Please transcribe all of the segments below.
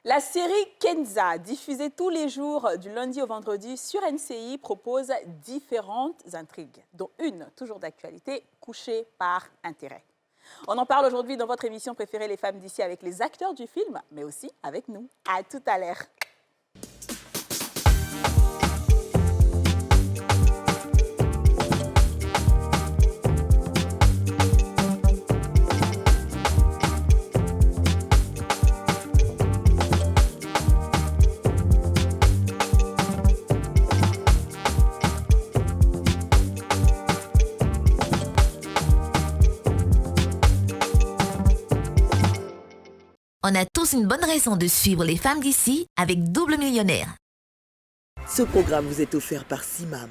La série Kenza, diffusée tous les jours du lundi au vendredi sur NCI, propose différentes intrigues, dont une, toujours d'actualité, couchée par intérêt. On en parle aujourd'hui dans votre émission préférée Les Femmes d'ici avec les acteurs du film, mais aussi avec nous. À tout à l'heure. On a tous une bonne raison de suivre les femmes d'ici avec Double Millionnaire. Ce programme vous est offert par Simam.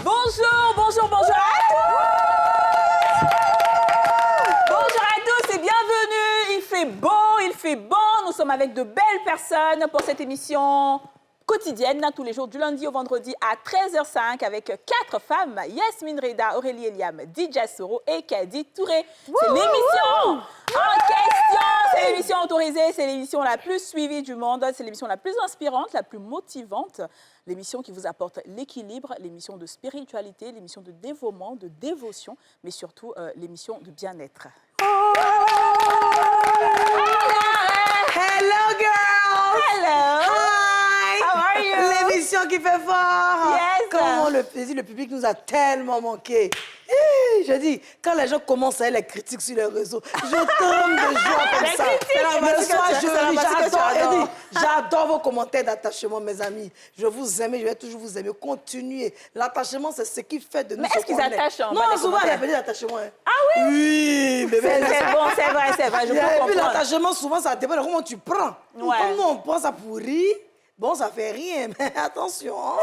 Bonjour à tous! Bonjour à tous et bienvenue. Il fait bon. Nous sommes avec de belles personnes pour cette émission quotidienne, tous les jours du lundi au vendredi à 13h05 avec 4 femmes, Yasmine Reda, Aurélie Eliam, Dija Soro et Kadi Touré. C'est l'émission en question. C'est l'émission autorisée, c'est l'émission la plus suivie du monde, c'est l'émission la plus inspirante, la plus motivante, l'émission qui vous apporte l'équilibre, l'émission de spiritualité, l'émission de dévouement, de dévotion, mais surtout l'émission de bien-être. Hello girls! Hello! Hi! How are you? L'émission qui fait fort! Yes! Comment le public nous a tellement manqué. Je dis, quand les gens commencent à les critiques sur les réseaux, je tombe de joie comme ça. J'adore vos commentaires d'attachement, mes amis. Je vous aime, je vais toujours vous aimer. Continuez. L'attachement, c'est ce qui fait de nous. Mais est-ce qu'ils attachent en bas Non, des souvent, il y a commentaires? petit attachement. Ah oui? Oui, bébé. C'est bon, c'est vrai, je peux Et puis comprendre. l'attachement, souvent, ça dépend de comment tu prends. Ouais. Comme nous, on prend ça pourri. Bon, ça fait rien, mais attention, hein.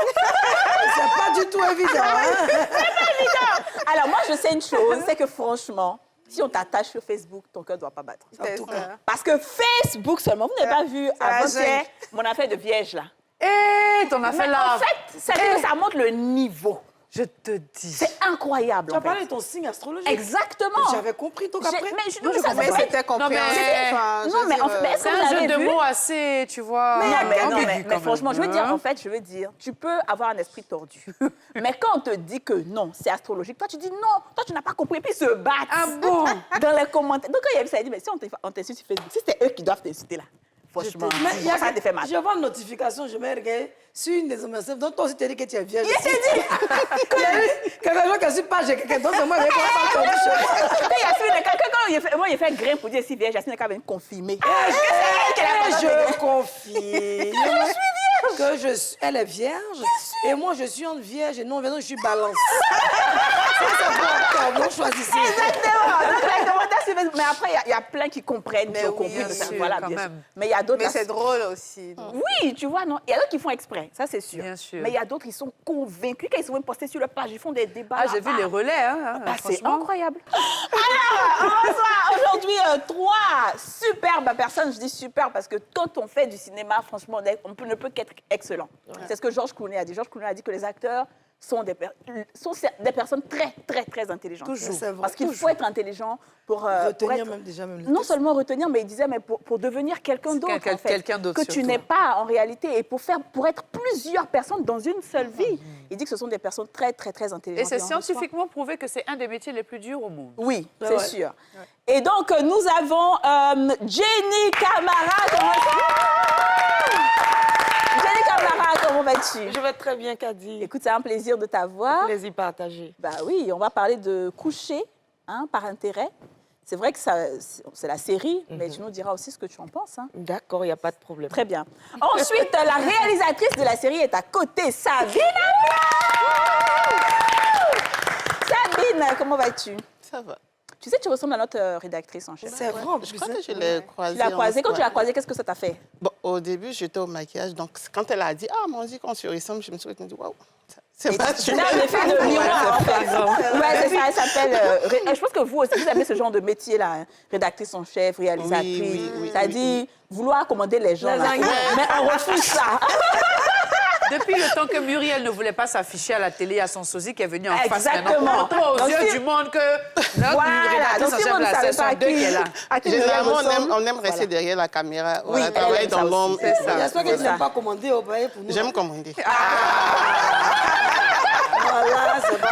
C'est pas du tout évident. Hein. C'est pas évident. Alors moi, je sais une chose, c'est que franchement, si on t'attache sur Facebook, ton cœur ne doit pas battre. En tout cas. Parce que Facebook seulement, vous n'avez pas vu avant-hier mon affaire de vierge là. Ton affaire Mais là. en fait, ça montre le niveau. Je te dis. C'est incroyable. Tu as en fait. parlé de ton signe astrologique. Exactement. J'avais compris, donc après. Mais je Non, ça, mais c'est- c'était compréhensible. Non, mais en fait, est-ce C'est que un vous jeu avez de vu? mots assez, tu vois. Mais franchement, je veux dire, en fait, tu peux avoir un esprit tordu. Mais quand on te dit que non, c'est astrologique, toi, tu dis non, toi, tu n'as pas compris. Et puis, ils se battent. Ah bon? Dans les commentaires. Donc, quand il y a vu ça, il dit, mais si on t'insulte sur Facebook, si c'est eux qui doivent t'insulter là, franchement, ça te fait mal. Je vois une notification, je me regarde sur une des émissions. Donc, toi aussi, tu as dit que tu es vierge. Il s'est dit. Il y a eu quelqu'un qui a su pas, j'ai quelqu'un d'autre, c'est moi, mais comment pas Moi, il fait grain pour dire si vierge, Yasmine a venir confirmer. Je confie. Que je suis, elle est vierge. Et moi, je suis une vierge. Et non, je suis balance. C'est bon, choisissez. Exactement. Mais après, il y a plein qui comprennent, qui ont compris. bien ça. sûr, Voilà, quand bien sûr. même. Mais il y a d'autres. Mais c'est drôle aussi. Oui, tu vois, non. Il y a d'autres qui font exprès, ça c'est sûr. Bien sûr. Mais il y a d'autres qui sont convaincus, quand ils sont même postés sur leur page, ils font des débats. Ah, j'ai vu les relais, hein. Ah, c'est franchement. incroyable. Alors, on reçoit aujourd'hui 3 superbes personnes. Je dis super parce que quand on fait du cinéma, franchement, on ne peut qu'être excellent. C'est ce que Georges Clooney a dit. Georges Clooney a dit que les acteurs sont des personnes très, très, très intelligentes. Toujours. C'est vrai, Parce qu'il toujours. faut être intelligent pour Retenir être- même déjà même le non texte. seulement retenir, mais il disait mais pour devenir quelqu'un d'autre, en fait, quelqu'un d'autre, que tu surtout. n'es pas en réalité, et pour être plusieurs personnes dans une seule vie. Il dit que ce sont des personnes très, très, très Et intelligentes. c'est on reçoit- scientifiquement prouvé que c'est un des métiers les plus durs au monde. Oui, Ah c'est ouais. sûr. Et donc, nous avons Jenny Camara. Jenny Camara, comment vas-tu? Je vais très bien, Kadi. Écoute, c'est un plaisir de t'avoir. Plaisir partagé. Bah oui, on va parler de coucher par intérêt. C'est vrai que c'est la série, mais tu nous diras aussi ce que tu en penses. Hein. D'accord, il n'y a pas de problème. Très bien. Ensuite, la réalisatrice de la série est à côté, Sabine. Sabine, comment vas-tu? Ça va. Tu sais, tu ressembles à notre rédactrice en chef. C'est vrai, en Je plus. crois hein. que je l'ai croisée. Tu l'as croisée. Quand tu l'as croisée, qu'est-ce que ça t'a fait? Bon, au début, j'étais au maquillage. Donc, quand elle a dit, ah, mon Dieu, qu'on se ressemble, je me suis dit, waouh, C'est pas C'est un effet de miroir, en fait. Ouais, c'est ça, elle s'appelle... je pense que vous aussi, vous avez ce genre de métier-là, hein, rédactrice en chef, réalisatrice. Oui, C'est-à-dire, vouloir commander les gens, là. Mais on refuse ça. Depuis le temps que Muriel ne voulait pas s'afficher à la télé à son sosie qui est venue en face. Exactement. Maintenant, aux Donc, yeux si- du monde que notre Voilà, donc rédactrice en si chef vous de ne la savez saison pas 2 qui est là. à qui Muriel Généralement, ressemble, on aime rester derrière la caméra. Voilà, elle travailler aime ça dans aussi. l'ombre. C'est ça. J'espère que tu n'aimes pas commander au palais pour nous. J'aime commander. Voilà, c'est bon.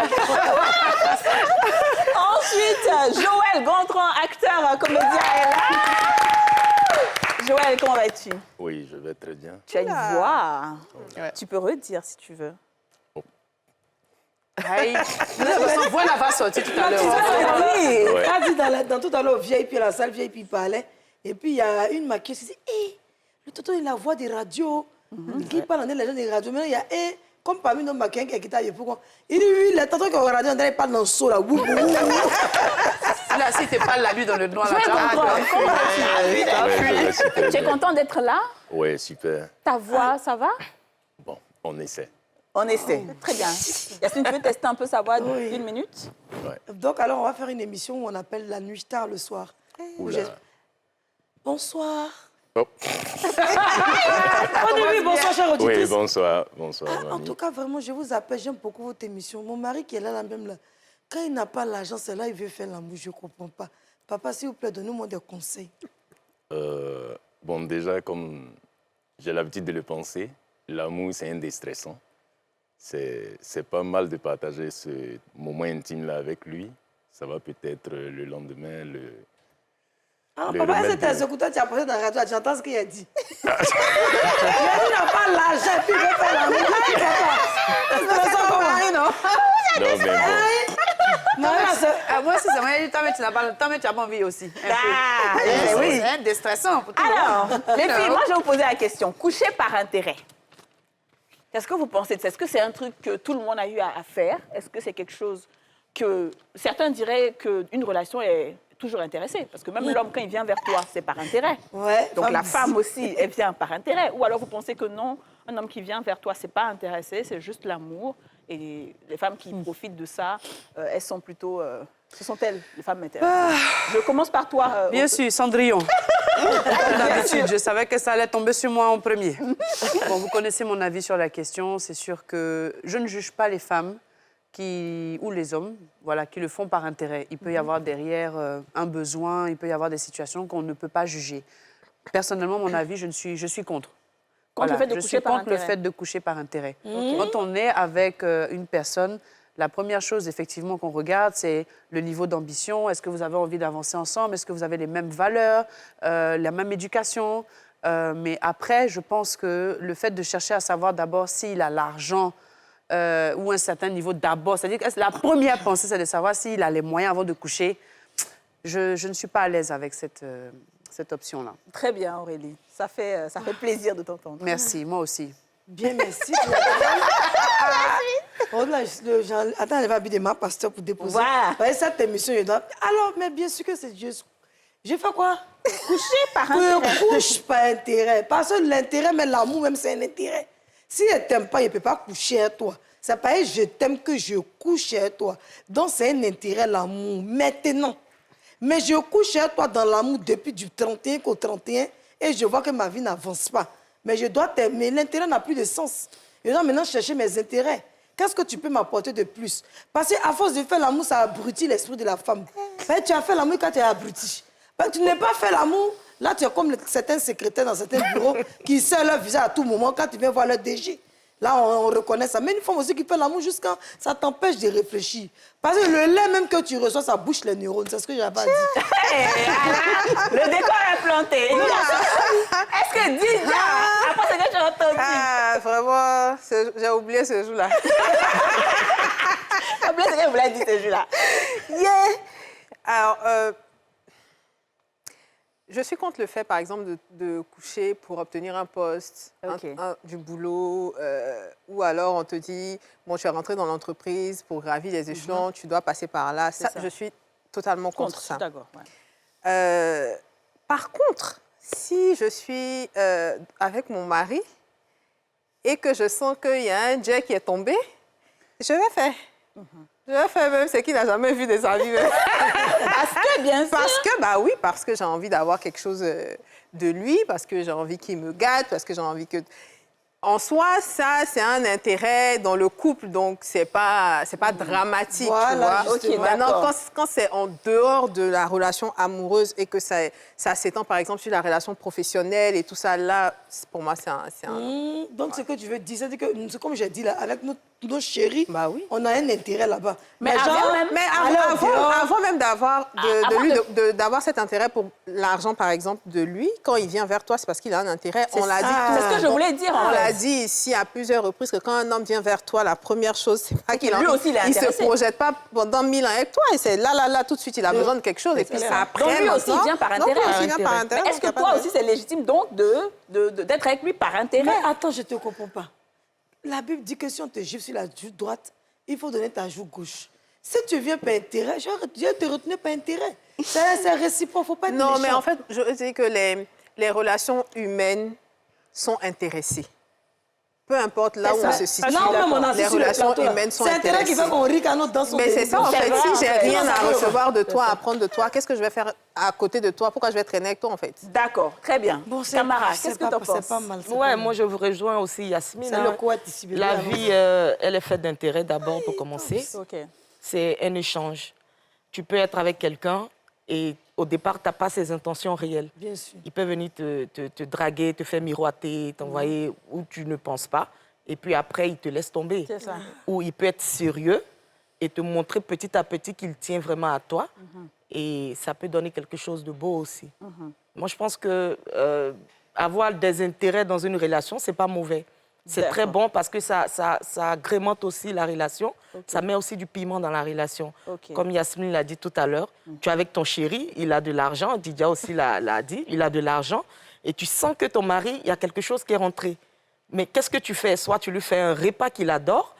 Ensuite, Joël Gontran, acteur, comédien, est là. Joël, comment vas-tu? Oui, je vais très bien. Tu as une voix. Ouais. Tu peux redire si tu veux. Aïe. Son voix là va sortir tout à l'heure. Oui. Ouais. T'as dit dans tout à l'heure, VIP, la salle VIP, il parlait. Et puis, il y a une maquilleuse qui dit, hé, le tonton, il a la voix des radios. Qui parle en les gens des radios. Maintenant, il y a, hé, comme parmi nos maquilleurs qui est pourquoi il dit, oui, le tonton qui est au radio, il parle dans le saut, là. Wou, wou, wou. Là, si t'es pas la nuit dans le noir, là, Joël tu vas Gontran, comment Ouais, je vais super tu es bien. content d'être là? Oui, super. Ta voix, ça va? Bon, on essaie. On essaie. Très bien. Yasmine, tu veux tester un peu sa voix d'une minute? Donc, alors, on va faire une émission où on appelle La Nuit tard le soir. Oula. Bonsoir. Oh. On dit oui, bonsoir, chère auditrice. Oui, bonsoir. Bonsoir, Ah, en mamie. tout cas, vraiment, je vous appelle, j'aime beaucoup votre émission. Mon mari qui est là, même là, quand il n'a pas l'argent, c'est là il veut faire l'amour, je ne comprends pas. Papa, s'il vous plaît, donnez-moi des conseils. Bon, déjà, comme j'ai l'habitude de le penser, l'amour, c'est un déstressant. C'est pas mal de partager ce moment intime-là avec lui. Ça va peut-être le lendemain, Ah, Le papa, remède est-ce que tes écouteurs, tu as posé dans la radio, tu entends ce qu'il a dit? Il a dit qu'il n'a pas l'argent, puis il veut faire l'amour. Hey, papa! C'est ça, ton mari, non? Non, mais bon. Non, là, c'est... Moi aussi, ça m'a dit, tant mais tu n'as pas envie aussi. Ah, Oui, c'est déstressant pour tout le Alors, monde. les filles, moi, je vais vous poser la question. Coucher par intérêt. Qu'est-ce que vous pensez de ça? Est-ce que c'est un truc que tout le monde a eu à faire? Est-ce que c'est quelque chose que... Certains diraient qu'une relation est toujours intéressée. Parce que même l'homme, quand il vient vers toi, c'est par intérêt. Ouais, Donc la d'ici. femme aussi, elle vient par intérêt. Ou alors vous pensez que non, un homme qui vient vers toi, c'est pas intéressé, c'est juste l'amour. Et les femmes qui profitent de ça, elles sont plutôt... ce sont elles, les femmes intéressées. Je commence par toi. Bien sûr, Cendrillon. Comme d'habitude, je savais que ça allait tomber sur moi en premier. Bon, vous connaissez mon avis sur la question. C'est sûr que je ne juge pas les femmes ou les hommes voilà, qui le font par intérêt. Il peut y avoir derrière un besoin, il peut y avoir des situations qu'on ne peut pas juger. Personnellement, mon avis, je suis contre. Contre le fait de je coucher suis par contre le intérêt. fait de coucher par intérêt. Quand on est avec une personne, la première chose, effectivement, qu'on regarde, c'est le niveau d'ambition. Est-ce que vous avez envie d'avancer ensemble? Est-ce que vous avez les mêmes valeurs, la même éducation? Mais après, je pense que le fait de chercher à savoir d'abord s'il a l'argent ou un certain niveau d'abord, c'est-à-dire que la première pensée, c'est de savoir s'il a les moyens avant de coucher. Je ne suis pas à l'aise avec cette option-là. Très bien, Aurélie. Ça fait plaisir de t'entendre. Merci, moi aussi. Bien, merci. Oh, là, attends, elle va habiller ma pasteur pour déposer. Voilà. Ouais, cette émission, il doit... Alors, mais bien sûr que c'est Dieu. J'ai fait quoi? Coucher par intérêt. Couche par intérêt. Parce que l'intérêt, mais l'amour même, c'est un intérêt. Si elle ne t'aime pas, il ne peut pas coucher avec toi. C'est pas je t'aime que je couche avec toi. Donc, c'est un intérêt, l'amour. Maintenant. Mais je couche avec toi dans l'amour depuis du 31 qu'au 31 et je vois que ma vie n'avance pas. Mais je dois t'aimer. L'intérêt n'a plus de sens. Je dois maintenant chercher mes intérêts. Qu'est-ce que tu peux m'apporter de plus? Parce qu'à force de faire l'amour, ça abrutit l'esprit de la femme. Tu as fait l'amour quand tu es abruti. Tu n'as pas fait l'amour. Là, tu es comme certains secrétaires dans certains bureaux qui serrent leur visage à tout moment quand tu viens voir leur DG. Là, on reconnaît ça. Mais une femme aussi qui fait l'amour jusqu'à ça t'empêche de réfléchir. Parce que le lait même que tu reçois, ça bouche les neurones. C'est ce que j'avais dit. Le décor est planté. Est-ce que Didier, après ce que tu as entendu, Ah, vraiment, j'ai oublié ce jour-là. après ce que vous voulez dire ce jour-là? Alors, je suis contre le fait, par exemple, de coucher pour obtenir un poste, Ok. du boulot, ou alors on te dit, bon, tu es rentré dans l'entreprise pour gravir les échelons, tu dois passer par là. Ça, ça. je suis totalement contre Je suis ça. d'accord. Ouais. Par contre, si je suis avec mon mari et que je sens qu'il y a un jet qui est tombé, Je vais faire. Je vais faire même ce qu'il n'a jamais vu des amis. Parce que, bien sûr. Parce que j'ai envie d'avoir quelque chose de lui, parce que j'ai envie qu'il me gâte, parce que j'ai envie que... En soi, ça, c'est un intérêt dans le couple, donc c'est pas dramatique, Voilà, tu vois. justement. Maintenant, d'accord. quand c'est en dehors de la relation amoureuse et que ça s'étend, par exemple, sur la relation professionnelle et tout ça, là, pour moi, c'est un... Donc, ce que tu veux dire, c'est que, comme j'ai dit là, avec nos chéris, Bah oui. on a un intérêt là-bas. Mais avant même- Mais aller dehors, avant même d'avoir avant d'avoir cet intérêt pour l'argent, par exemple, de lui, quand il vient vers toi, c'est parce qu'il a un intérêt. On l'a dit. C'est ce que je voulais dire, en On fait. l'a dit ici à plusieurs reprises que quand un homme vient vers toi, la première chose, c'est pas qu'il lui aussi, il est il se intéressé. projette pas pendant 1000 ans avec toi. Et c'est là, tout de suite, il a besoin de quelque chose. Et puis ça, après, Donc lui aussi, il maintenant- vient par Donc, intérêt. lui aussi, il vient par intérêt. Mais est-ce donc il y a que pas toi de- aussi, c'est légitime donc d'être avec lui par intérêt? Mais attends, je ne te comprends pas. La Bible dit que si on te gifle sur la joue droite, il faut donner ta joue gauche. Si tu viens par intérêt, je vais te retenir par intérêt. C'est réciproque, il ne faut pas être Non, méchant. mais en fait, je veux dire que les relations humaines sont intéressées. Peu importe là où on se situe, Non, même on a les sur le relations plateau, là. humaines sont C'est intérêt qui intéressées. fait qu'on rit quand on danse au Mais c'est début. ça, en fait. vrai, Si en j'ai fait. rien à C'est ça. recevoir de toi, à apprendre de toi, qu'est-ce que je vais faire à côté de toi? Pourquoi je vais traîner avec toi, en fait? D'accord, très bien. Bon, c'est- Camarade, c'est qu'est-ce que pas- tu en penses? C'est pas mal. c'est Ouais, pas moi mal. je vous rejoins aussi, Yasmine. C'est hein. le quoi ici, bébé, La alors. vie, elle est faite d'intérêt d'abord pour commencer. OK. C'est un échange. Tu peux être avec quelqu'un et au départ, tu n'as pas ses intentions réelles. Bien sûr. Il peut venir te draguer, te faire miroiter, t'envoyer où tu ne penses pas. Et puis après, il te laisse tomber. C'est ça. Ou il peut être sérieux et te montrer petit à petit qu'il tient vraiment à toi. Et ça peut donner quelque chose de beau aussi. Moi, je pense que avoir des intérêts dans une relation, ce n'est pas mauvais. C'est très bon parce que ça agrémente aussi la relation. Ça met aussi du piment dans la relation. Ok. Comme Yasmine l'a dit tout à l'heure, tu es avec ton chéri, il a de l'argent, Didia aussi l'a dit, il a de l'argent. Et tu sens que ton mari, il y a quelque chose qui est rentré. Mais qu'est-ce que tu fais? Soit tu lui fais un repas qu'il adore,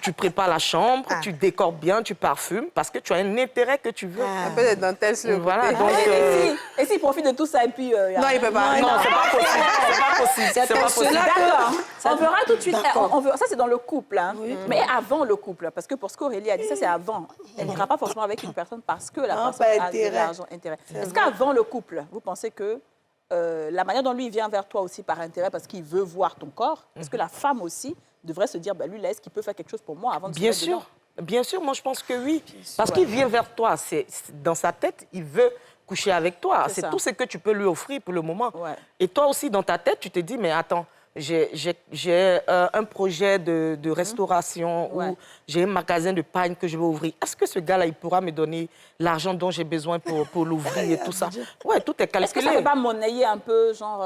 tu prépares la chambre, tu décores bien, tu parfumes, parce que tu as un intérêt que tu veux. Un peu de dentelle sur le Voilà, côté. donc... Et s'il profite de tout ça et puis... Non, il peut pas. Non, c'est pas possible. C'est pas possible. C'est pas possible. D'accord. On verra tout de suite. D'accord. On verra. Ça, c'est dans le couple. Hein. Mais avant le couple. Parce que pour ce qu'Aurélie a dit, ça, c'est avant. Elle n'ira pas forcément avec une personne parce que la Non, personne pas a de intérêt. l'argent, intérêt. Est-ce qu'avant le couple, vous pensez que la manière dont lui il vient vers toi aussi par intérêt parce qu'il veut voir ton corps, est-ce que la femme aussi devrait se dire, lui, là, est-ce qu'il peut faire quelque chose pour moi avant de se Bien mettre sûr. dedans? Bien sûr, moi je pense que oui. Parce qu'il vient vers toi, dans sa tête, il veut coucher avec toi. C'est C'est ça. tout ce que tu peux lui offrir pour le moment. Ouais. Et toi aussi, dans ta tête, tu te dis, mais attends, j'ai un projet de restauration Ouais. ou j'ai un magasin de pagne que je veux ouvrir. Est-ce que ce gars-là, il pourra me donner l'argent dont j'ai besoin pour l'ouvrir et tout ça? Ouais, tout est Est-ce que ça ne calculé. fait pas monnayer un peu, genre,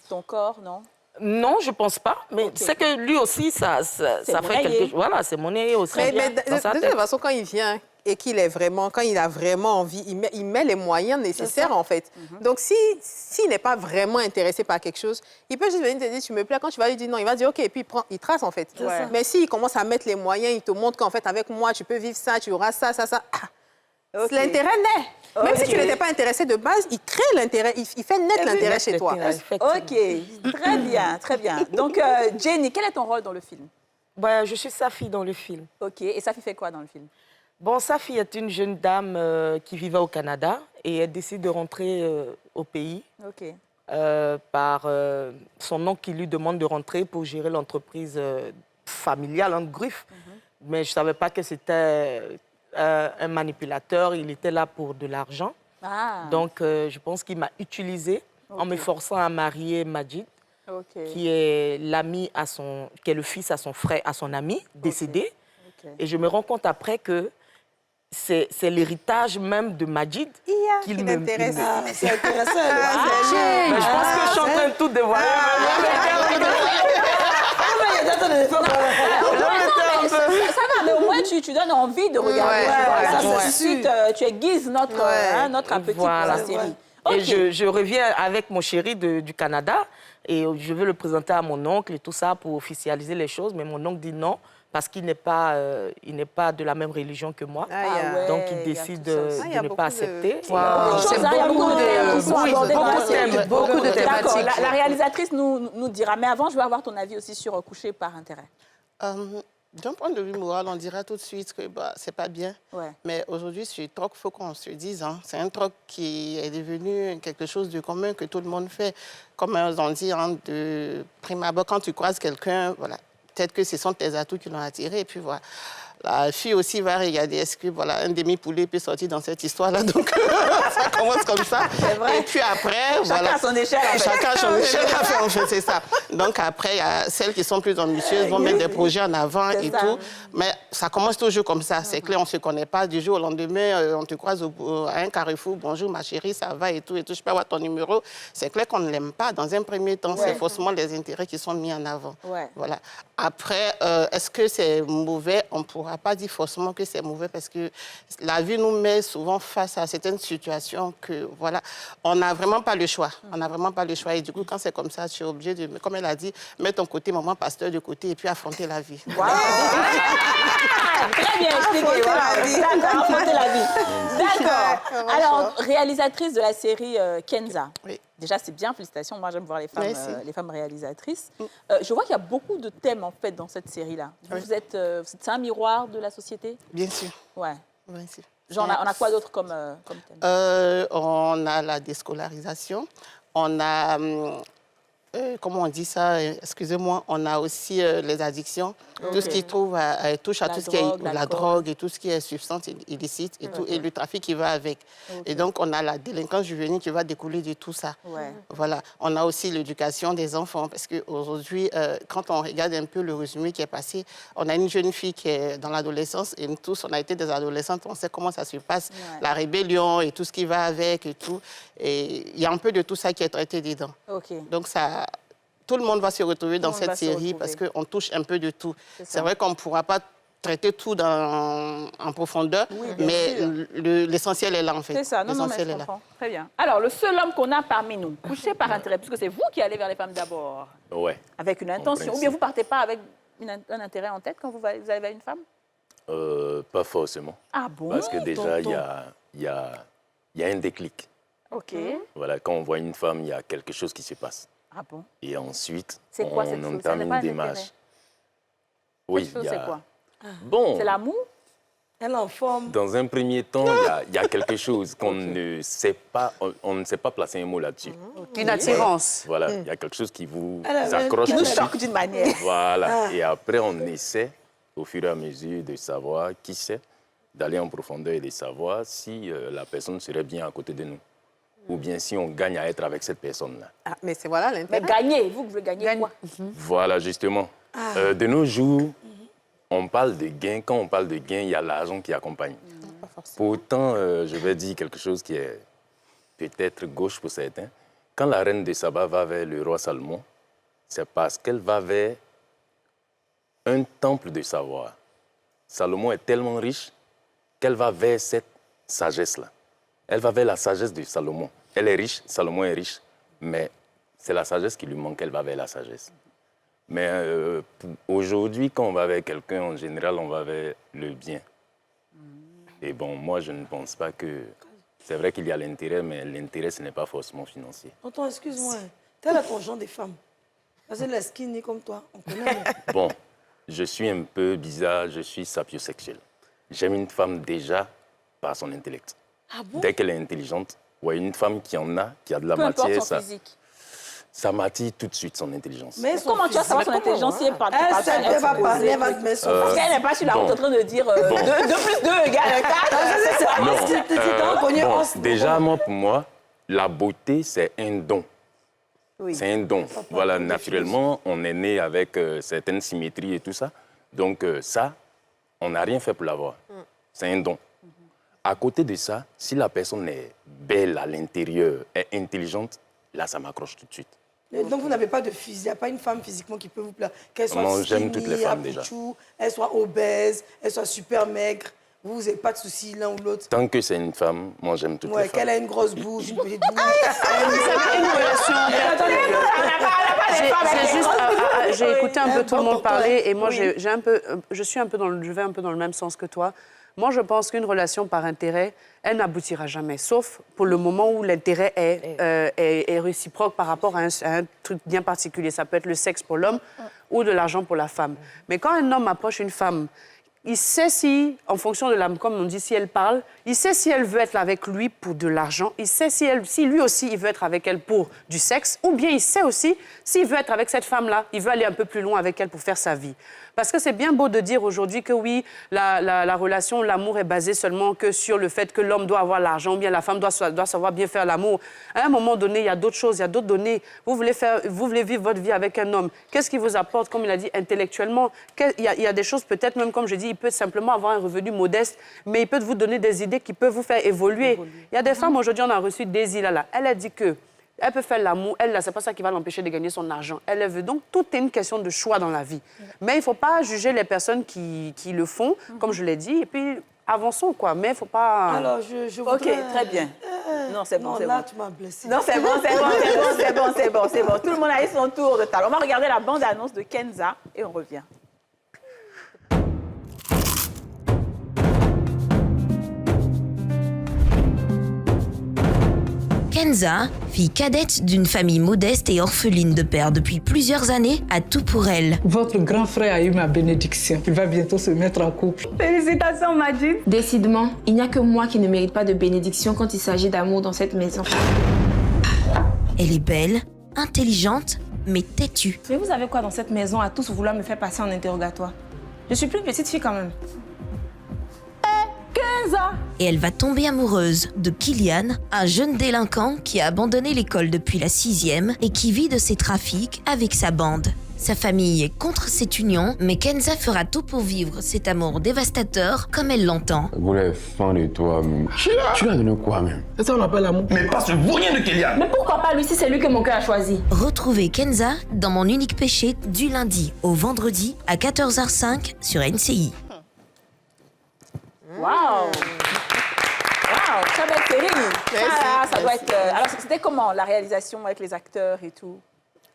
ton corps, non? Non, je pense pas. Mais Ok. c'est que lui aussi, ça fait monnayé. quelque chose. Voilà, c'est monnaie aussi. Mais dans sa de tête. toute façon, quand il vient et quand il a vraiment envie, il met les moyens nécessaires, en fait. Donc, s'il n'est pas vraiment intéressé par quelque chose, il peut juste venir te dire, tu me plais. Quand tu vas lui dire non, il va dire OK, et puis il trace, en fait. ça. Mais s'il commence à mettre les moyens, il te montre qu'en fait, avec moi, tu peux vivre ça, tu auras ça. Ok. L'intérêt naît. Même si Ok. tu n'étais pas intéressé de base, il crée l'intérêt, il fait naître l'intérêt chez toi. Effectivement. OK, très bien, très bien. Donc, Jenny, quel est ton rôle dans le film? Ouais, je suis sa fille dans le film. OK, et Safi fait quoi dans le film? Bon, sa fille est une jeune dame qui vivait au Canada et elle décide de rentrer au pays OK. par son oncle qui lui demande de rentrer pour gérer l'entreprise familiale, en griffe. Mais je ne savais pas que c'était un manipulateur, il était là pour de l'argent. Ah, Donc, je pense qu'il m'a utilisée en me forçant à marier Majid, OK. qui est l'ami qui est le fils à son frère, à son ami décédé. OK. Et je me rends compte après que c'est l'héritage même de Majid Qui l'intéresse. Ah, c'est intéressant. Mais je pense que je suis en train de tout dévoiler. Ça va, mais au moins tu donnes envie de regarder. Ouais, tu vois. ouais, Ça, ouais. tout de suite, tu aiguises notre appétit Voilà. pour la série. Et OK. je reviens avec mon chéri du Canada et je veux le présenter à mon oncle et tout ça pour officialiser les choses. Mais mon oncle dit non parce qu'il n'est pas de la même religion que moi. Ah, ouais. Donc, il il y a décide tout ça aussi. de Il y a ne beaucoup pas de- accepter. Beaucoup de choses, hein, il y a beaucoup de thèmes qui sont abordés dans la série. Beaucoup de D'accord, thématiques. la réalisatrice nous dira. Mais avant, je veux avoir ton avis aussi sur coucher par intérêt. D'un point de vue moral, on dira tout de suite que bah, c'est pas bien. Ouais. Mais aujourd'hui, ce troc, il faut qu'on se dise, hein, c'est un troc qui est devenu quelque chose de commun que tout le monde fait. Comme on dit, hein, de prime abord, quand tu croises quelqu'un, voilà, peut-être que ce sont tes atouts qui l'ont attiré. Et puis voilà. La fille aussi va regarder, est-ce que voilà, un demi-poulet peut sortir dans cette histoire-là. Donc, ça commence comme ça. vrai. Et puis après, Chacun à son échelle, en fait. Chacun à son échelle, en fait, c'est ça. Donc après, il y a celles qui sont plus ambitieuses, vont mettre des projets en avant et ça. tout. Mais ça commence toujours comme ça. C'est clair, on ne se connaît pas. Du jour au lendemain, on te croise à un carrefour. Bonjour, ma chérie, ça va et tout. Je peux avoir ton numéro. C'est clair qu'on ne l'aime pas. Dans un premier temps, c'est forcément les intérêts qui sont mis en avant. Ouais. Voilà. Après, est-ce que c'est mauvais? On ne pourra pas dire forcément que c'est mauvais parce que la vie nous met souvent face à certaines situations que, voilà, on n'a vraiment pas le choix. On n'a vraiment pas le choix. Et du coup, quand c'est comme ça, tu es obligé de, comme elle a dit, mettre ton côté maman pasteur de côté et puis affronter la vie. Wow. Très bien expliqué. D'accord, affronter la vie. D'accord. Alors, réalisatrice de la série Kenza. Oui. Déjà, c'est bien, félicitations. Moi, j'aime voir Merci. les femmes réalisatrices. Je vois qu'il y a beaucoup de thèmes, en fait, dans cette série-là. Oui. C'est un miroir de la société? Bien sûr. Ouais. Bien sûr. Genre, on a quoi d'autre comme thème? On a la déscolarisation. On a, comment on dit ça? Excusez-moi, on a aussi les addictions. Tout ce qui touche à tout ce qui est la drogue et tout ce qui est substance illicite et tout, et le trafic qui va avec. Et donc, on a la délinquance juvénile qui va découler de tout ça. Ouais. Voilà. On a aussi l'éducation des enfants parce qu'aujourd'hui, quand on regarde un peu le résumé qui est passé, on a une jeune fille qui est dans l'adolescence et nous tous, on a été des adolescentes, on sait comment ça se passe, la rébellion et tout ce qui va avec et tout. Et il y a un peu de tout ça qui est traité dedans. OK. Donc, tout le monde va se retrouver dans monde va cette se série retrouver. parce qu'on touche un peu de tout. C'est ça. C'est vrai qu'on ne pourra pas traiter tout en profondeur, Oui, bien mais sûr. l'essentiel est là, en fait. C'est ça, non, mais L'essentiel je est là. comprends. Très bien. Alors, le seul homme qu'on a parmi nous, couché par intérêt, puisque c'est vous qui allez vers les femmes d'abord, Ouais. avec une intention, ou principe. bien vous partez pas avec un intérêt en tête quand vous allez vers une femme? Pas forcément. Ah bon? Parce que déjà, il y a un déclic. OK. Voilà, quand on voit une femme, il y a quelque chose qui se passe. Ah bon? Et ensuite, C'est quoi on cette chose? entame Ça n'est une pas un démarche. intérêt. Oui, Cette chose, il y a... c'est quoi? Bon, C'est l'amour? Elle en forme. dans un premier temps, il y a quelque chose qu'on ne sait pas, on ne sait pas placer un mot là-dessus. Une attirance. Voilà, il y a quelque chose qui vous Elle accroche Qui nous dessus. choque d'une manière. Voilà, et après, on essaie, au fur et à mesure, de savoir qui c'est, d'aller en profondeur et de savoir si la personne serait bien à côté de nous. Ou bien si on gagne à être avec cette personne-là. Ah, mais c'est voilà Mais l'intérêt. gagner, vous voulez gagner quoi? Voilà, justement. De nos jours, on parle de gain. Quand on parle de gain, il y a l'argent qui accompagne. Pourtant, je vais dire quelque chose qui est peut-être gauche pour certains. Quand la reine de Saba va vers le roi Salomon, c'est parce qu'elle va vers un temple de savoir. Salomon est tellement riche qu'elle va vers cette sagesse-là. Elle va vers la sagesse de Salomon. Elle est riche, Salomon est riche, mais c'est la sagesse qui lui manque, elle va vers la sagesse. Mais aujourd'hui, quand on va vers quelqu'un, en général, on va vers le bien. Et bon, moi, je ne pense pas que... C'est vrai qu'il y a l'intérêt, mais l'intérêt, ce n'est pas forcément financier. Tonton, excuse-moi. Tel est ton genre de femme. Parce qu'elle est skinny comme toi. On connaît. Bon, je suis un peu bizarre, je suis sapiosexuel. J'aime une femme déjà par son intellect. Ah bon? Dès qu'elle est intelligente, ouais, une femme qui en a, qui a de la Peu importe matière, son physique. ça m'attire tout de suite son intelligence. Mais son Comment tu vas savoir son physique, intelligence si elle parle Elle sait qu'elle va parler, elle va te mettre son Parce qu'elle n'est pas sur la route en train de dire 2 plus 2 égale 4. Non, déjà, moi, pour moi, la beauté, c'est un don. Oui. C'est un don. Voilà, naturellement, on est né avec certaines symétries et tout ça. Donc ça, on n'a rien fait pour l'avoir. C'est un don. À côté de ça, si la personne est belle à l'intérieur, est intelligente, là, ça m'accroche tout de suite. Et donc, vous n'avez pas de physique. Il n'y a pas une femme physiquement qui peut vous plaire. Qu'elle soit Non, j'aime skinny, toutes les femmes, déjà. abouchou, elle soit obèse, elle soit super maigre. Vous n'avez pas de soucis l'un ou l'autre. Tant que c'est une femme, moi, j'aime toutes les Ouais, femmes. qu'elle a une grosse bouche, une petite bouche. J'ai écouté un peu tout le monde Pour toi, parler et moi, je suis un peu dans le même sens que toi. Moi, je pense qu'une relation par intérêt, elle n'aboutira jamais, sauf pour le moment où l'intérêt est réciproque par rapport à un truc bien particulier. Ça peut être le sexe pour l'homme ou de l'argent pour la femme. Mais quand un homme approche une femme, il sait si, en fonction de l'âme, comme on dit, si elle parle, il sait si elle veut être avec lui pour de l'argent, il sait si lui aussi, il veut être avec elle pour du sexe, ou bien il sait aussi s'il veut être avec cette femme-là, il veut aller un peu plus loin avec elle pour faire sa vie. Parce que c'est bien beau de dire aujourd'hui que oui, la relation, l'amour est basé seulement que sur le fait que l'homme doit avoir l'argent, ou bien la femme doit savoir bien faire l'amour. À un moment donné, il y a d'autres choses, il y a d'autres données. Vous voulez vivre votre vie avec un homme. Qu'est-ce qui vous apporte, comme il a dit, intellectuellement? Il y a des choses, peut-être même, comme je dis, il peut simplement avoir un revenu modeste, mais il peut vous donner des idées qui peuvent vous faire évoluer. Il y a des femmes, aujourd'hui, on a reçu Daisy là. Elle a dit que elle peut faire l'amour, elle, là, c'est pas ça qui va l'empêcher de gagner son argent. Elle veut donc, tout est une question de choix dans la vie. Mais il ne faut pas juger les personnes qui le font, comme je l'ai dit, et puis avançons, quoi. Mais il ne faut pas... Alors, je voudrais... OK, très bien. Non, c'est bon, Non, c'est là, bon. tu m'as blessé. Non, c'est bon. Tout le monde a eu son tour de talent. On va regarder la bande-annonce de Kenza et on revient. Kenza, fille cadette d'une famille modeste et orpheline de père depuis plusieurs années, a tout pour elle. Votre grand frère a eu ma bénédiction. Il va bientôt se mettre en couple. Félicitations, Majid. Décidément, il n'y a que moi qui ne mérite pas de bénédiction quand il s'agit d'amour dans cette maison. Elle est belle, intelligente, mais têtue. Mais vous avez quoi dans cette maison à tous vouloir me faire passer en interrogatoire? Je suis plus petite fille quand même. Kenza! Et elle va tomber amoureuse de Kylian, un jeune délinquant qui a abandonné l'école depuis la 6e et qui vit de ses trafics avec sa bande. Sa famille est contre cette union, mais Kenza fera tout pour vivre cet amour dévastateur comme elle l'entend. Je voulais fan de toi, mais tu lui as donné quoi, même? C'est ça, on appelle l'amour. Mais pas ce vaurien de Kylian! Mais pourquoi pas lui si c'est lui que mon cœur a choisi? Retrouvez Kenza dans Mon unique péché du lundi au vendredi à 14h05 sur NCI. Waouh! Très belle série. Ça doit être... Alors, c'était comment, la réalisation avec les acteurs et tout?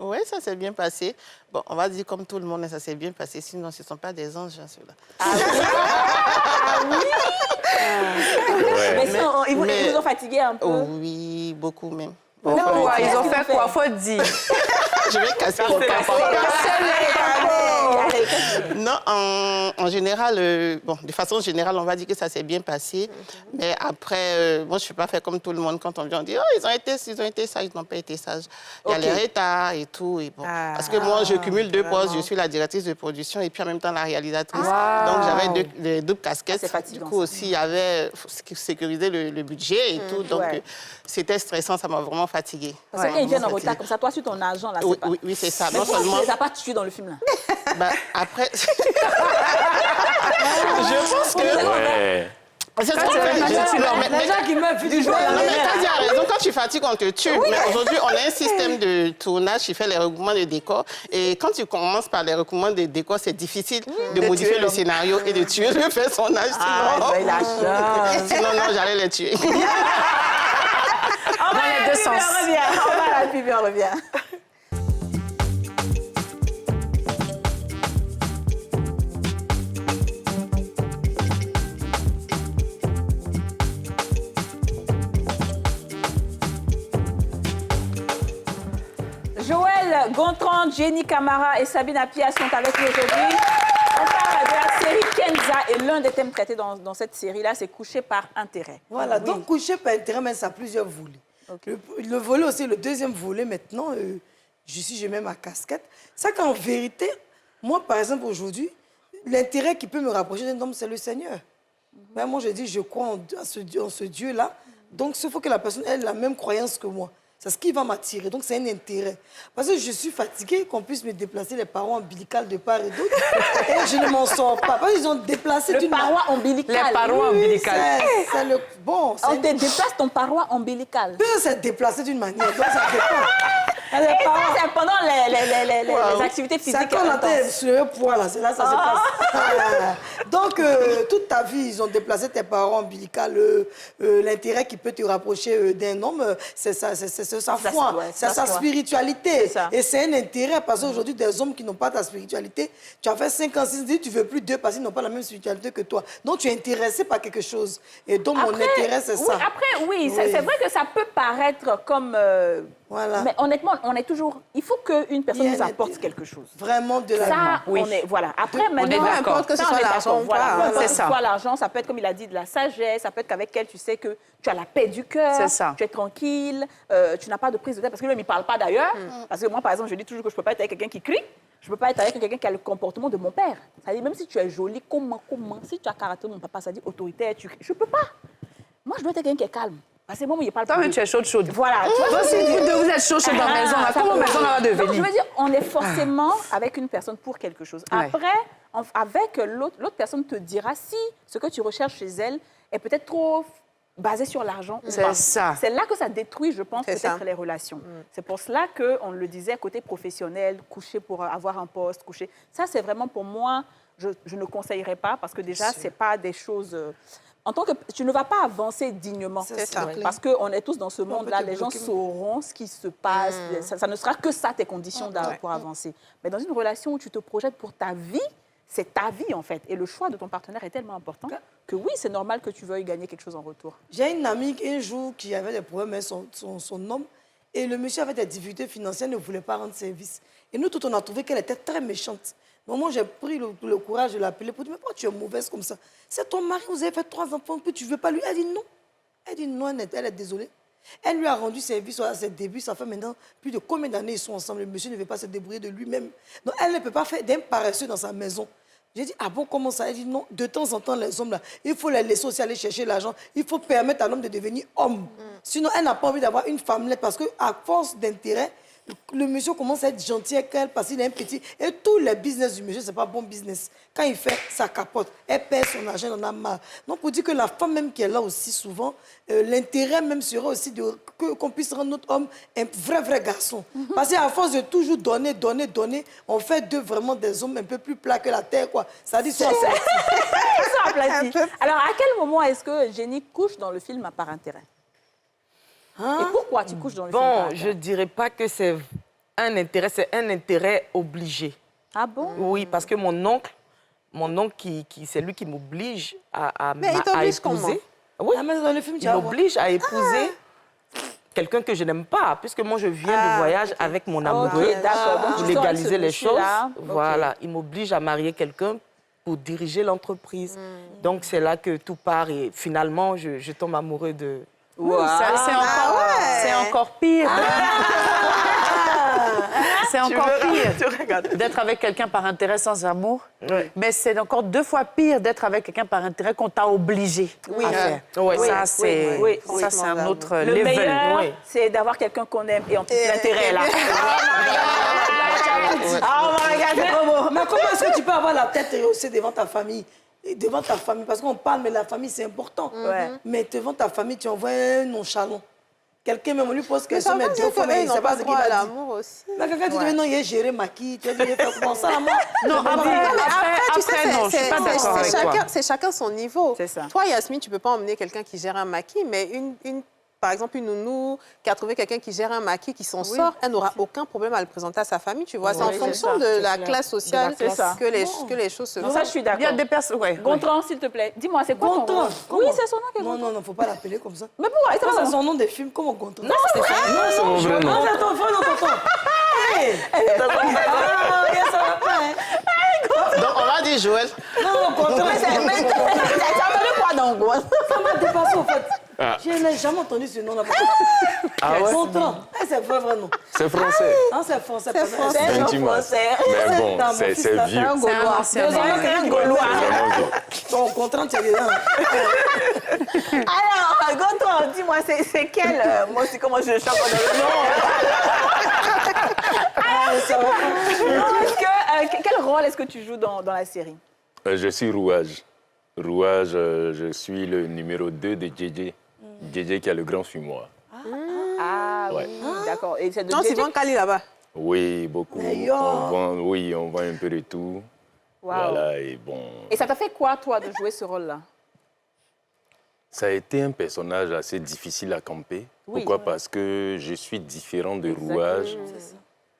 Oui, ça s'est bien passé. Bon, on va dire comme tout le monde, ça s'est bien passé. Sinon, ce ne sont pas des anges, hein, ceux-là. Ah oui? Ouais. Mais sinon, ils vous ont fatigué un peu? Oh, oui, beaucoup même. Non, ils ont fait quoi? Faut dire. Je vais casser mon capot. Non, en général, bon, de façon générale, on va dire que ça s'est bien passé. Mais après, moi, je ne suis pas fait comme tout le monde. Quand on vient, on dit, oh, ils ont été sages, ils n'ont pas été sages. Il y a les retards et tout. Et bon. Parce que moi, je cumule deux postes. Je suis la directrice de production et puis en même temps la réalisatrice. Donc, j'avais les doubles casquettes. C'est fatigant. Du coup, aussi, il y avait sécuriser le budget et tout. Donc, c'était stressant. Ça m'a vraiment fatiguée. Parce que quand ils viennent en retard comme ça, toi, sur ton argent, là, c'est pas... Oui, c'est ça. Mais Non seulement... tu les as pas tués dans le film, là? Bah, après... je pense que... Ouais. C'est ce qu'on fait. Les gens qui meurent plus du jour. Non, mais Kadia a raison. Quand tu fatigues, on te tue. Mais aujourd'hui, on a un système de tournage qui fait les recoupements de décors. Et quand tu commences par les recoupements de décors, c'est difficile de modifier le scénario et de tuer le personnage. Sinon, non, j'allais les tuer. On va à la pub et on revient. On va à la pub et on revient. Joël Gontran, Jenny Camara et Sabine Apia sont avec nous aujourd'hui. On parle de la série Kenza et l'un des thèmes traités dans cette série-là, c'est coucher par intérêt. Voilà, donc coucher par intérêt, mais ça a plusieurs volets. Okay. Le volet aussi, le deuxième volet, maintenant, je mets ma casquette. Ça qu'en vérité, moi, par exemple, aujourd'hui, l'intérêt qui peut me rapprocher d'un homme, c'est le Seigneur. Ben, moi, je dis, je crois en ce Dieu-là. Donc, il faut que la personne ait la même croyance que moi. C'est ce qui va m'attirer. Donc, c'est un intérêt. Parce que je suis fatiguée qu'on puisse me déplacer les parois ombilicales de part et d'autre. Et je ne m'en sors pas. Parce qu'ils ont déplacé le paroi ombilical. Les parois ombilicales. C'est le... Bon, on te déplace ton paroi ombilical. C'est déplacé d'une manière. Donc, ça dépend. Elle est Et ça, parents. c'est pendant les activités physiques. C'est quand on entend sur le poids, là, c'est là que ça se passe. Donc, toute ta vie, ils ont déplacé tes parents ombilicales. L'intérêt qui peut te rapprocher d'un homme, c'est sa foi, ouais, c'est sa foi. spiritualité. C'est ça. Et c'est un intérêt, parce qu'aujourd'hui, des hommes qui n'ont pas ta spiritualité, tu as fait 5 ans, 6 ans, tu ne veux plus d'eux parce qu'ils n'ont pas la même spiritualité que toi. Donc, tu es intéressé par quelque chose. Et donc, mon intérêt, c'est Oui, ça. après, oui, c'est vrai que ça peut paraître comme... Voilà. Mais honnêtement, on est toujours... Il faut qu'une personne Il y a nous un apporte intérêt. quelque chose. Vraiment de la Ça, vie. on est... Voilà. Après, On maintenant... est d'accord. Peu importe que ce Ça, on soit est l'argent d'accord, ou voilà. pas, Peu importe c'est que ce ça. soit l'argent, ça peut être, comme il a dit, de la sagesse, ça peut être qu'avec elle, tu sais que tu as la paix du cœur, C'est ça. tu es tranquille, tu n'as pas de prise de tête, parce que lui, il ne parle pas d'ailleurs. Parce que moi, par exemple, je dis toujours que je ne peux pas être avec quelqu'un qui crie, je ne peux pas être avec quelqu'un qui a le comportement de mon père. C'est-à-dire, même si tu es jolie, comment, si tu as le caractère de mon papa, ça dit autoritaire, tu cries. Je ne peux pas. Moi, je dois être quelqu'un qui est calme. Parce que moi, il parle Toi, plus. tu es chaude. Voilà. Tu vois, Toi aussi, vous êtes chaud dans la maison. Là. Comment maison va Donc, devenir? je veux dire, on est forcément avec une personne pour quelque chose. Ouais. Après, avec l'autre personne te dira si ce que tu recherches chez elle est peut-être trop basé sur l'argent ou C'est pas. ça. C'est là que ça détruit, je pense, C'est peut-être ça. les relations. C'est pour cela qu'on le disait, côté professionnel, coucher pour avoir un poste, coucher. Ça, c'est vraiment pour moi, je ne conseillerais pas parce que déjà, ce n'est pas des choses... En tant que tu ne vas pas avancer dignement. C'est ça. Parce qu'on est tous dans ce monde-là, peut te les gens bloquer. sauront ce qui se passe. Ça ne sera que ça, tes conditions pour avancer. Mais dans une relation où tu te projettes pour ta vie, c'est ta vie en fait. Et le choix de ton partenaire est tellement important que oui, c'est normal que tu veuilles gagner quelque chose en retour. J'ai une amie un jour qui avait des problèmes avec son homme et le monsieur avait des difficultés financières, ne voulait pas rendre service. Et nous, tout, on a trouvé qu'elle était très méchante. Donc moi, j'ai pris le courage de l'appeler pour dire, mais pourquoi tu es mauvaise comme ça? C'est ton mari, vous avez fait 3 enfants, puis tu ne veux pas lui. Elle dit non. Elle dit non, elle est désolée. Elle lui a rendu service à ses débuts, ça fait maintenant plus de combien d'années ils sont ensemble. Le monsieur ne veut pas se débrouiller de lui-même. Donc elle ne peut pas faire d'un paresseux dans sa maison. J'ai dit, ah bon, comment ça? Elle dit, non, de temps en temps, les hommes, là, il faut les laisser aussi aller chercher l'argent. Il faut permettre à l'homme de devenir homme. Sinon, elle n'a pas envie d'avoir une femmelette parce qu'à force d'intérêt, le monsieur commence à être gentil avec elle parce qu'il a un petit... Et tous les business du monsieur, ce n'est pas bon business. Quand il fait, ça capote. Elle perd son argent, elle en a marre. Donc, pour dire que la femme même qui est là aussi souvent, l'intérêt même serait aussi qu'on puisse rendre notre homme un vrai garçon. Parce qu'à force de toujours donner, on fait d'eux vraiment des hommes un peu plus plats que la terre, quoi. Ça dit ça. Ça aplatit. Alors, à quel moment est-ce que Jenny couche dans le film à part intérêt? Et pourquoi tu couches dans le film par Bon, intérêt? je ne dirais pas que c'est un intérêt, c'est un intérêt obligé. Ah bon? Oui, parce que mon oncle c'est lui qui m'oblige à Mais il t'oblige comment? épouser. Oui, Ah, mais dans le film, tu il vas voir. m'oblige à épouser quelqu'un que je n'aime pas, puisque moi, je viens de voyage avec mon amoureux Ok, d'accord. Donc, pour tu sors avec légaliser ce les choses. monsieur-là. Ok. Voilà, il m'oblige à marier quelqu'un pour diriger l'entreprise. Donc, c'est là que tout part et finalement, je tombe amoureux de... C'est encore pire. C'est encore pire d'être avec quelqu'un par intérêt sans amour. Ouais. Mais c'est encore 2 fois pire d'être avec quelqu'un par intérêt qu'on t'a obligé à faire. Ouais. Ça, c'est oui, ça, c'est un autre Le level. meilleur, oui. c'est d'avoir quelqu'un qu'on aime et en plus l'intérêt est là. Oh my God. Mais comment est-ce que tu peux avoir la tête rehaussée devant ta famille? Et devant ta famille, parce qu'on parle, mais la famille, c'est important. Ouais. Mais devant ta famille, tu envoies un nonchalant. Quelqu'un, même, on lui pose Mais ça question, veut mais dire 2 fois, mais il qu'ils ne sait n'ont pas pas ce qu'il droit à va dire. l'amour aussi. Mais quelqu'un dit, mais non, il est géré maquis, tu as dit, il fait comment ça, là, moi? Non, Tu sais, après, non, je suis pas d'accord avec toi. c'est chacun son niveau. C'est ça. Toi, Yasmine, tu ne peux pas emmener quelqu'un qui gère un maquis, mais par exemple, une nounou qui a trouvé quelqu'un qui gère un maquis, qui s'en sort, elle n'aura aucun problème à le présenter à sa famille. Tu vois, c'est en Oui, c'est fonction ça, de c'est la clair. classe sociale C'est ça. que les choses se Non, font. ça, je suis Il y a d'accord. des personnes... Ouais, Gontran, s'il te plaît. Dis-moi, c'est quoi ton Gontran, rôle? comment? Oui, c'est son nom qui est Non, Gontran. non, non, faut pas l'appeler comme ça. Mais pourquoi? Ça, c'est son nom des films, comment Gontran? Non, c'est ça. Non, C'est mon vrai nom. Non, c'est ton vrai nom, tonton. Hey! Ah, regarde, ça va pas, hein. Donc, on va dire Joël. Non, Gontran, Mais t'as entendu quoi dans Gontran? ça m'a dépassé, en fait. Ah. Je n'ai jamais entendu ce nom-là. Ah ouais? Gontran. C'est vrai nom. C'est français. Non, c'est français. C'est français. C'est un nom Intimas. français. Mais bon, Dans mon c'est fils, là, vieux. c'est un C'est un Gaulois. ancien Deux ans, nom. c'est un Gaulois. Bon, Gontran, tu es dedans. Alors, Gontran, dis-moi, c'est quel... moi aussi, comment je chante dans le nom? Quel rôle est-ce que tu joues dans la série? Je suis Rouage. Rouage, je suis le numéro 2 de JJ. JJ qui a le grand fumoir. Ah Ouais. oui, D'accord. Et c'est de Non, c'est JJ? bon, Kali là-bas. Oui, beaucoup. Mais yo. On vend un peu de tout. Wow. Voilà, et bon... Et ça t'a fait quoi, toi, de jouer ce rôle-là? Ça a été un personnage assez difficile à camper. Oui. Pourquoi? Parce que je suis différent de Rouage.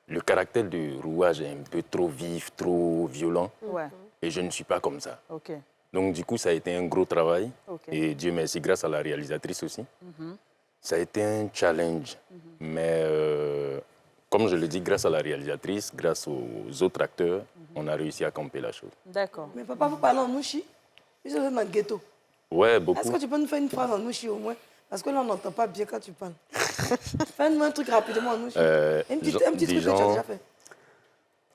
Le caractère de Rouage est un peu trop vif, trop violent. Ouais. Et je ne suis pas comme ça. OK. Donc, du coup, ça a été un gros travail. OK. Et Dieu merci, grâce à la réalisatrice aussi. Ça a été un challenge. Mais comme je le dis, grâce à la réalisatrice, grâce aux autres acteurs, on a réussi à camper la chose. D'accord. Mais papa, vous parlez en nouchi? Ils sont dans le ghetto. Ouais, beaucoup. Est-ce que tu peux nous faire une phrase en nouchi au moins? Parce que là, on n'entend pas bien quand tu parles. Fais-nous un truc rapidement en nouchi. Un petit truc que tu as déjà fait.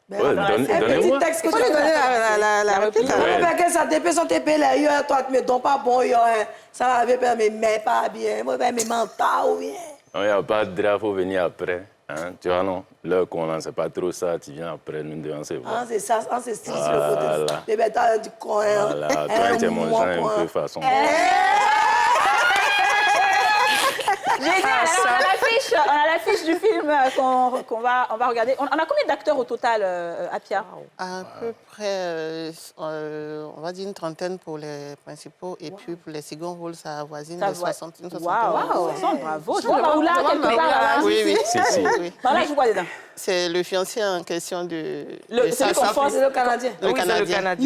Ben, Ouais, un donnez-moi. petit texte que Il faut tu lui as donner fait. la réplique. Ouais. Parce que ça TP, son TP, là, yo, toi, tu me donnes pas bon, yo, hein. Ça va avec mes mains pas bien, moi, mes mentaux, bien. Il n'y a pas de drap, il faut venir après. Hein? Tu vois, non? L'heure qu'on n'en sait pas trop ça, tu viens après, nous devons se voir. Ah, c'est ça, c'est style sur le côté. Voilà. Les bêtas du coin. Voilà, toi, tu es mon genre un peu façon. Génial. Alors, on a l'affiche du film qu'on va regarder. On a combien d'acteurs au total, Apia? À peu près, on va dire une trentaine pour les principaux. Et puis pour les seconds rôles, ça avoisine les 60. Waouh, bravo. Je vois Maoula quelque part là. Oui, oui. Si. Oui. Là, je vois dedans. C'est le fiancé en question de... Celui qu'on force. C'est le Canadien. Le Canadien.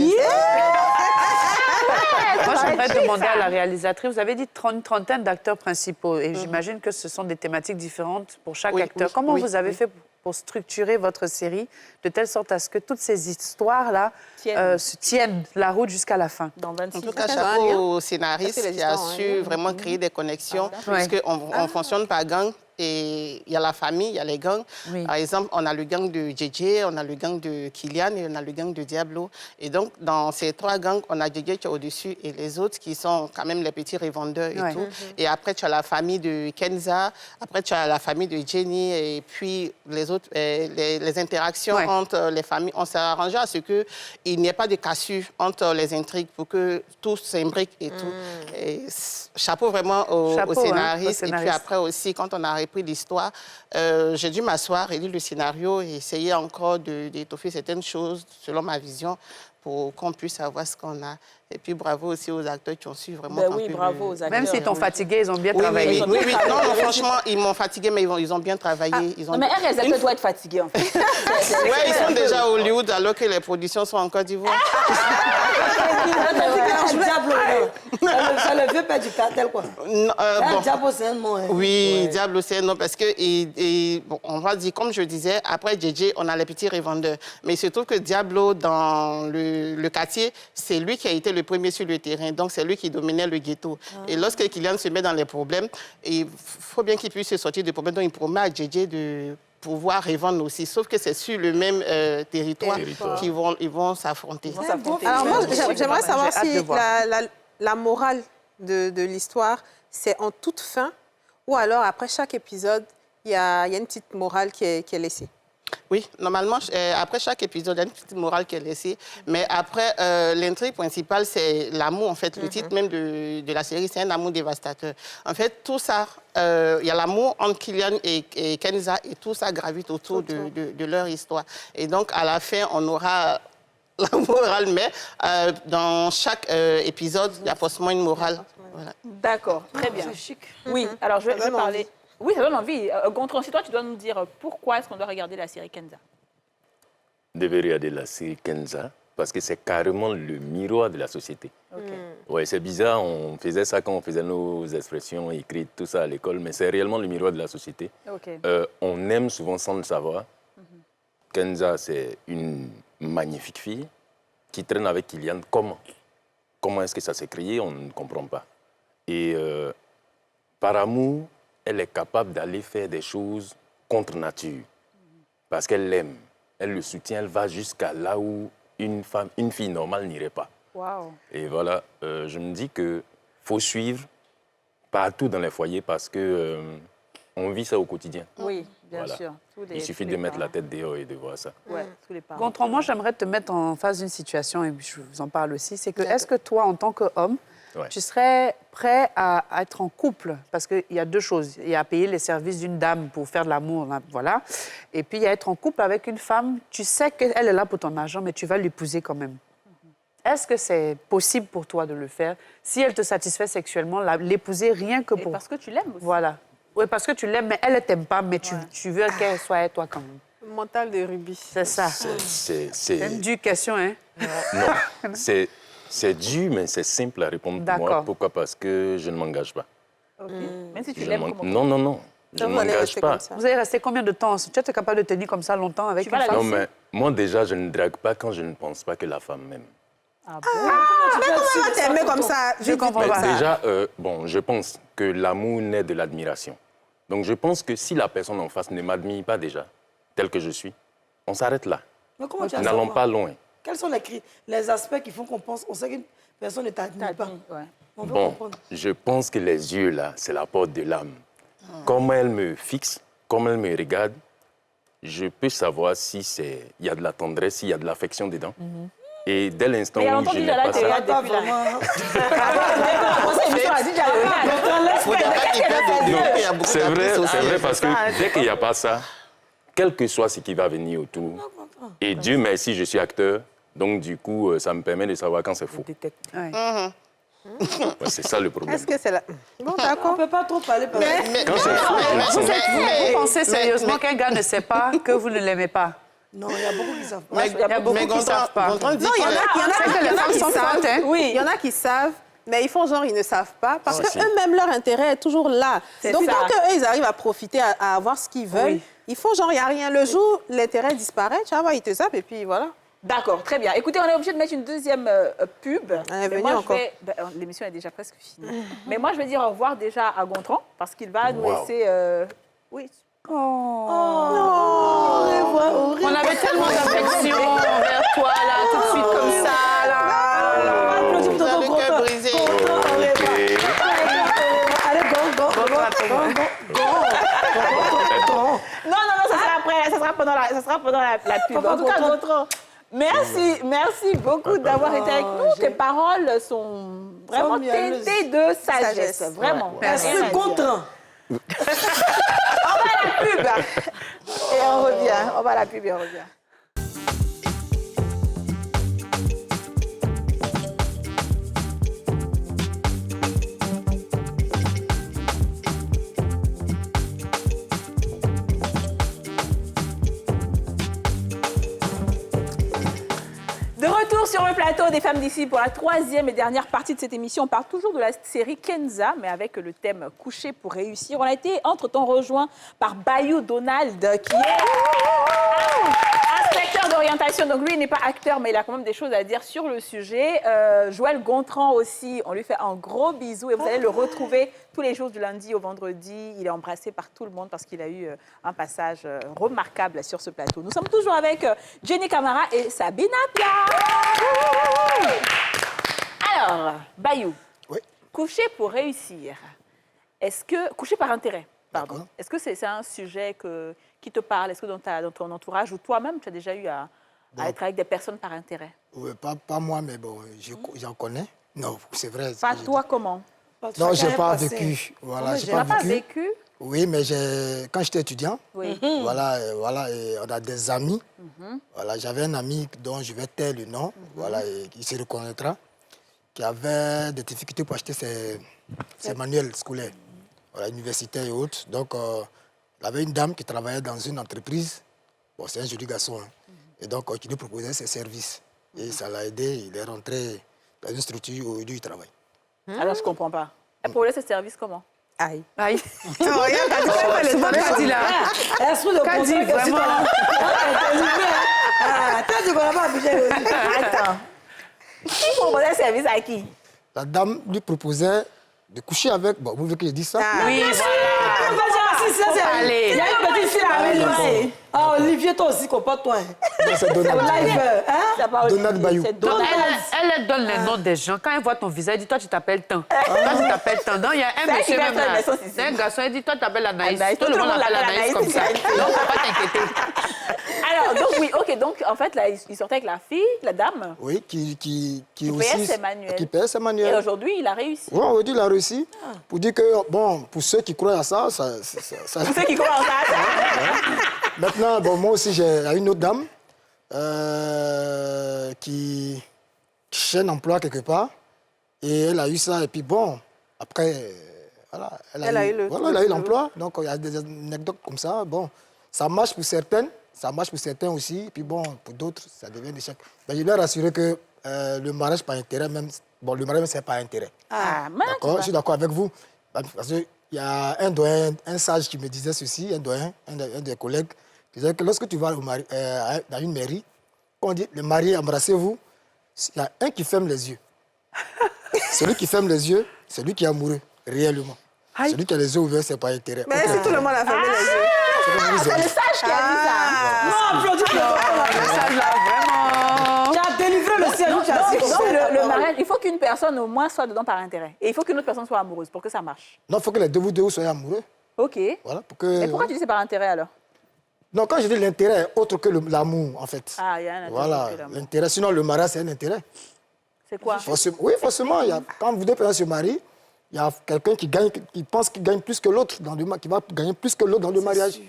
Moi, j'aimerais demander à la réalisatrice, vous avez dit une trentaine d'acteurs principaux et j'imagine que ce sont des thématiques différentes pour chaque Oui, acteur. oui, Comment oui, vous avez oui. fait pour structurer votre série de telle sorte à ce que toutes ces histoires-là se tiennent la route jusqu'à la fin? Dans 26 En tout cas, Ça chapeau va, au scénariste Ça, c'est les qui a histoires, su vraiment créer des connexions. Ouais. Parce qu'on fonctionne par gang. Et il y a la famille, il y a les gangs. Oui. Par exemple, on a le gang de JJ, on a le gang de Kylian et on a le gang de Diablo. Et donc, dans ces trois gangs, on a JJ qui est au-dessus et les autres qui sont quand même les petits revendeurs et Ouais. tout. Et après, tu as la famille de Kenza, après, tu as la famille de Jenny et puis les autres, les interactions Ouais. entre les familles. On s'est arrangé à ce qu'il n'y ait pas de cassure entre les intrigues pour que tout s'imbrique et tout. Et chapeau vraiment au Chapeau, hein, au scénariste. Et puis scénariste. après aussi, quand on a repris l'histoire, j'ai dû m'asseoir et lire le scénario et essayer encore d'étoffer certaines choses selon ma vision pour qu'on puisse savoir ce qu'on a. Et puis bravo aussi aux acteurs qui ont su vraiment Ben camper oui, bravo aux acteurs. Même s'ils t'ont fatigué, ils ont bien Oui, travaillé. oui, oui. Non, non, franchement, ils m'ont fatigué, mais ils ont bien travaillé. Ils ont... Non, mais un réalisateur doit être fatigué, en fait. Ouais, ils sont déjà à Hollywood alors que les productions sont en Côte d'Ivoire. Ça le veut pas du cartel, quoi. Bon. Diabo, c'est un nom. Hein. Oui, Diablo, c'est non, parce que, bon, on va dire, comme je disais, après JJ, on a les petits revendeurs. Mais il se trouve que Diablo, dans le quartier, c'est lui qui a été le premier sur le terrain. Donc, c'est lui qui dominait le ghetto. Et lorsque Kylian se met dans les problèmes, il faut bien qu'il puisse se sortir des problèmes. Donc, il promet à JJ de pouvoir revendre aussi. Sauf que c'est sur le même territoire qu'ils vont s'affronter. Alors moi, j'aimerais savoir J'ai hâte de si voir. la morale de l'histoire, c'est en toute fin ou alors après chaque épisode, il y a une petite morale qui est laissée. Oui, normalement, après chaque épisode, il y a une petite morale qui est laissée. Mais après, l'intrigue principale, c'est l'amour, en fait. Le titre même de la série, c'est un amour dévastateur. En fait, tout ça, il y a l'amour entre Kylian et Kenza, et tout ça gravite autour de leur histoire. Et donc, à la fin, on aura la morale, mais dans chaque épisode, il y a forcément une morale. Voilà. D'accord, très bien. C'est chic. Oui, alors je vais donne parler... envie. Oui, ça donne envie. Gontran, c'est toi, tu dois nous dire pourquoi est-ce qu'on doit regarder la série Kenza. Vous devez regarder la série Kenza parce que c'est carrément le miroir de la société. Ouais, c'est bizarre, on faisait ça quand on faisait nos expressions écrites, tout ça à l'école, mais c'est réellement le miroir de la société. Ok. On aime souvent sans le savoir. Kenza, c'est une magnifique fille qui traîne avec Kylian. Comment? Comment est-ce que ça s'est créé? On ne comprend pas. Et par amour, elle est capable d'aller faire des choses contre nature. Parce qu'elle l'aime. Elle le soutient, elle va jusqu'à là où une fille normale n'irait pas. Waouh. Et voilà, je me dis qu'il faut suivre partout dans les foyers parce que on vit ça au quotidien. Oui, bien Voilà. sûr. Il suffit de mettre la tête dehors et de voir ça. Ouais, tous les parents. Gontran, moi, j'aimerais te mettre en face d'une situation, et je vous en parle aussi, c'est que est-ce que toi, en tant qu'homme, Ouais. tu serais prêt à être en couple? Parce qu'il y a deux choses. Il y a à payer les services d'une dame pour faire de l'amour, voilà. Et puis, il y a être en couple avec une femme. Tu sais qu'elle est là pour ton argent, mais tu vas l'épouser quand même. Est-ce que c'est possible pour toi de le faire? Si elle te satisfait sexuellement, l'épouser rien que pour... Parce que tu l'aimes aussi. Voilà. Oui, parce que tu l'aimes, mais elle ne t'aime pas, mais tu veux qu'elle soit avec toi quand même. Mental de rubis. C'est ça. C'est une dure question, hein? Non, c'est dur, mais c'est simple à répondre pour moi. Pourquoi? Parce que je ne m'engage pas. Même si tu l'aimes comment? Non. Je ne m'engage pas. Vous allez rester combien de temps? Tu es capable de tenir comme ça longtemps avec une femme? Non, mais moi, déjà, je ne drague pas quand je ne pense pas que la femme m'aime. Ah, mais comment elle va t'aimer comme ça? Je comprends pas. Déjà, je pense que l'amour naît de l'admiration. Donc, je pense que si la personne en face ne m'admire pas déjà, tel que je suis, on s'arrête là. Mais comment tu as N'allons pas loin. Quels sont les aspects qui font qu'on pense, on sait qu'une personne ne t'admire pas? On veut comprendre. Je pense que les yeux, là, c'est la porte de l'âme. Comme elle me fixe, comme elle me regarde, je peux savoir si il y a de la tendresse, s'il y a de l'affection dedans. Et dès l'instant où je n'ai pas ça... C'est vrai, parce que dès qu'il n'y a pas ça, quel que soit ce qui va venir autour, et Dieu merci, je suis acteur, donc du coup, ça me permet de savoir quand c'est faux. C'est ça le problème. Est-ce que c'est la... Bon, d'accord. On ne peut pas trop parler. Quand c'est faux, vous pensez sérieusement qu'un gars ne sait pas que vous ne l'aimez pas? Non, il y a beaucoup qui ne savent pas. Il y a beaucoup qui ne savent pas. Non, il y en a qui savent. Oui, il y en a qui savent. Mais ils font genre, ils ne savent pas, parce qu'eux-mêmes, leur intérêt est toujours là. Donc, tant qu'eux, ils arrivent à profiter, à avoir ce qu'ils veulent, ils font genre, il n'y a rien. Le jour, l'intérêt disparaît, tu vas voir, ils te zappent, et puis voilà. D'accord, très bien. Écoutez, on est obligé de mettre une deuxième pub. L'émission est déjà presque finie. Mais moi, je vais dire au revoir déjà à Gontran, parce qu'il va nous laisser... Oui. Au revoir. On avait tellement d'affection envers toi, là, tout de suite, comme ça, là. Non, ça sera après, ça sera pendant la pub. En tout cas, Gontran, merci beaucoup d'avoir été avec nous. Tes paroles sont vraiment teintées de sagesse, vraiment. Merci, Gontran. On va à la pub et on revient. On va à la pub et on revient. De retour sur le plateau des Femmes d'ici pour la troisième et dernière partie de cette émission. On parle toujours de la série Kenza, mais avec le thème « Coucher pour réussir ». On a été entre-temps rejoint par Bayou Donald, qui est inspecteur d'orientation. Donc lui, il n'est pas acteur, mais il a quand même des choses à dire sur le sujet. Joël Gontran aussi, on lui fait un gros bisou et vous allez le retrouver tous les jours du lundi au vendredi. Il est embrassé par tout le monde parce qu'il a eu un passage remarquable sur ce plateau. Nous sommes toujours avec Jenny Camara et Sabina Pia. Alors, Bayou, coucher pour réussir. Coucher par intérêt, pardon. Est-ce que c'est un sujet qui te parle? Est-ce que dans ton entourage ou toi-même, tu as déjà eu à être avec des personnes par intérêt? Oui, pas moi, mais bon, j'en connais. Non, c'est vrai. Pas toi, comment? Non, je n'ai pas vécu. Voilà, tu n'as pas vécu? Oui, mais quand j'étais étudiant, voilà, et on a des amis. Voilà, j'avais un ami dont je vais taire le nom, voilà, et il se reconnaîtra, qui avait des difficultés pour acheter ses manuels scolaires, voilà, universitaires et autres. Donc, il avait une dame qui travaillait dans une entreprise. Bon, c'est un joli garçon. Hein. Et donc, qui lui proposait ses services. Et ça l'a aidé. Il est rentré dans une structure où aujourd'hui il travaille. Alors, je ne comprends pas. Elle proposait ses services comment? Aïe. Regarde, Kadi là. Kadi, vraiment. Attends. Qui proposait le service à qui? La dame lui proposait de coucher avec... Bon, vous voulez que je dise ça? Oui, voilà. Allez. Il y a une petite fille à la maison. Ah, Olivier, toi aussi, comporte-toi. C'est Donald. Donald Bayou. Elle donne les noms des gens. Quand elle voit ton visage, elle dit, toi, tu t'appelles tant. Toi, tu t'appelles tant. Donc, il y a un monsieur même là. Un garçon, elle dit, toi, tu t'appelles Anaïs. Tout le monde l'appelle Anaïs comme ça. Donc, faut pas t'inquiéter. Alors, donc, oui, OK. Donc, en fait, là, il sortait avec la fille, la dame. Oui, qui aussi... payait ses manuels. Qui payait ses manuels. Et aujourd'hui, il a réussi. Oui, aujourd'hui, il a réussi. Pour dire que, bon, pour ceux qui croient à ça... Pour ceux qui croient à ça. Maintenant, bon, moi aussi, j'ai une autre dame qui cherche un emploi quelque part. Et elle a eu ça. Et puis, bon, après, voilà, elle a eu l'emploi. Donc, il y a des anecdotes comme ça. Bon, ça marche pour certaines. Ça marche pour certains aussi. Et puis, bon, pour d'autres, ça devient un échec. Mais je dois rassurer que le mariage par intérêt, même... Bon, le mariage, c'est par intérêt. D'accord, je suis d'accord avec vous. Parce qu'il y a un doyen, un sage qui me disait ceci, un doyen, un des collègues, qui disait que lorsque tu vas dans une mairie, quand on dit les mariés, embrassez-vous, il y a un qui ferme les yeux. Celui qui ferme les yeux, c'est lui qui est amoureux, réellement. Aïe. Celui qui a les yeux ouverts, c'est par intérêt. Mais si tout le monde a fermé les yeux. C'est le sage qui a dit ça. Non, applaudis le sage là, vraiment. Tu as délivré le ciel. Donc, le mariage, il faut qu'une personne au moins soit dedans par intérêt. Et il faut qu'une autre personne soit amoureuse pour que ça marche. Non, il faut que les vous deux soyez amoureux. OK. Voilà, pour que... Mais pourquoi tu dis c'est par intérêt alors? Non, quand je dis l'intérêt, autre que l'amour, en fait. Ah, il y a un intérêt. Voilà, l'intérêt. Sinon, le mariage, c'est un intérêt. C'est quoi? Oui, forcément. Quand vous deux personnes se marient, il y a quelqu'un qui pense qu'il gagne plus que l'autre, qui va gagner plus que l'autre dans le mariage.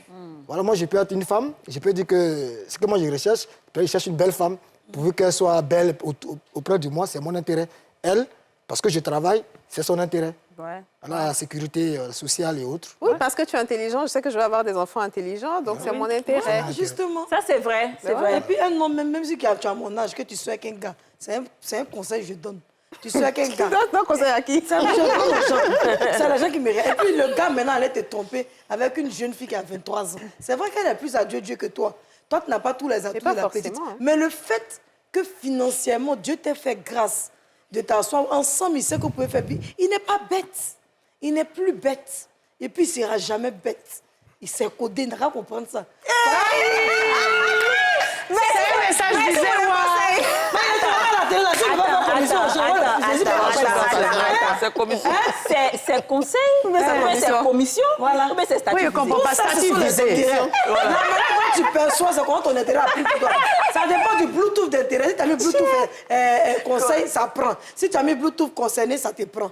Voilà, moi, je peux être une femme, je peux dire que ce que moi je recherche, je cherche une belle femme, pourvu qu'elle soit belle auprès de moi, c'est mon intérêt. Elle, parce que je travaille, c'est son intérêt. Ouais. La sécurité sociale et autres. Oui, parce que tu es intelligent, je sais que je vais avoir des enfants intelligents, donc c'est mon intérêt. Justement. Ça, c'est vrai. C'est vrai. Et puis, un homme, même si tu as mon âge, que tu sois avec un gars, c'est un conseil que je donne. Tu sois avec un gars. Tu donnes un conseil à qui? C'est les gens qui me regardent. Et puis, le gars, maintenant, allait te tromper avec une jeune fille qui a 23 ans. C'est vrai qu'elle est plus à Dieu que toi. Toi, tu n'as pas tous les atouts de la petite. Mais le fait que financièrement, Dieu t'ait fait grâce de t'asseoir ensemble, il sait que vous pouvez faire. Il n'est pas bête. Il n'est plus bête. Et puis, il ne sera jamais bête. Il s'est codé, il n'aura pas comprendre ça. Mais c'est un message disait moi. C'est conseil, c'est commission, mais c'est statut. Oui, je comprends pas statut visé. Normalement, quand tu perçois, c'est quand ton intérêt a pris pour toi. Ça dépend du Bluetooth d'intérêt. Si tu as mis Bluetooth conseil, ça prend. Si tu as mis Bluetooth concerné, ça te prend.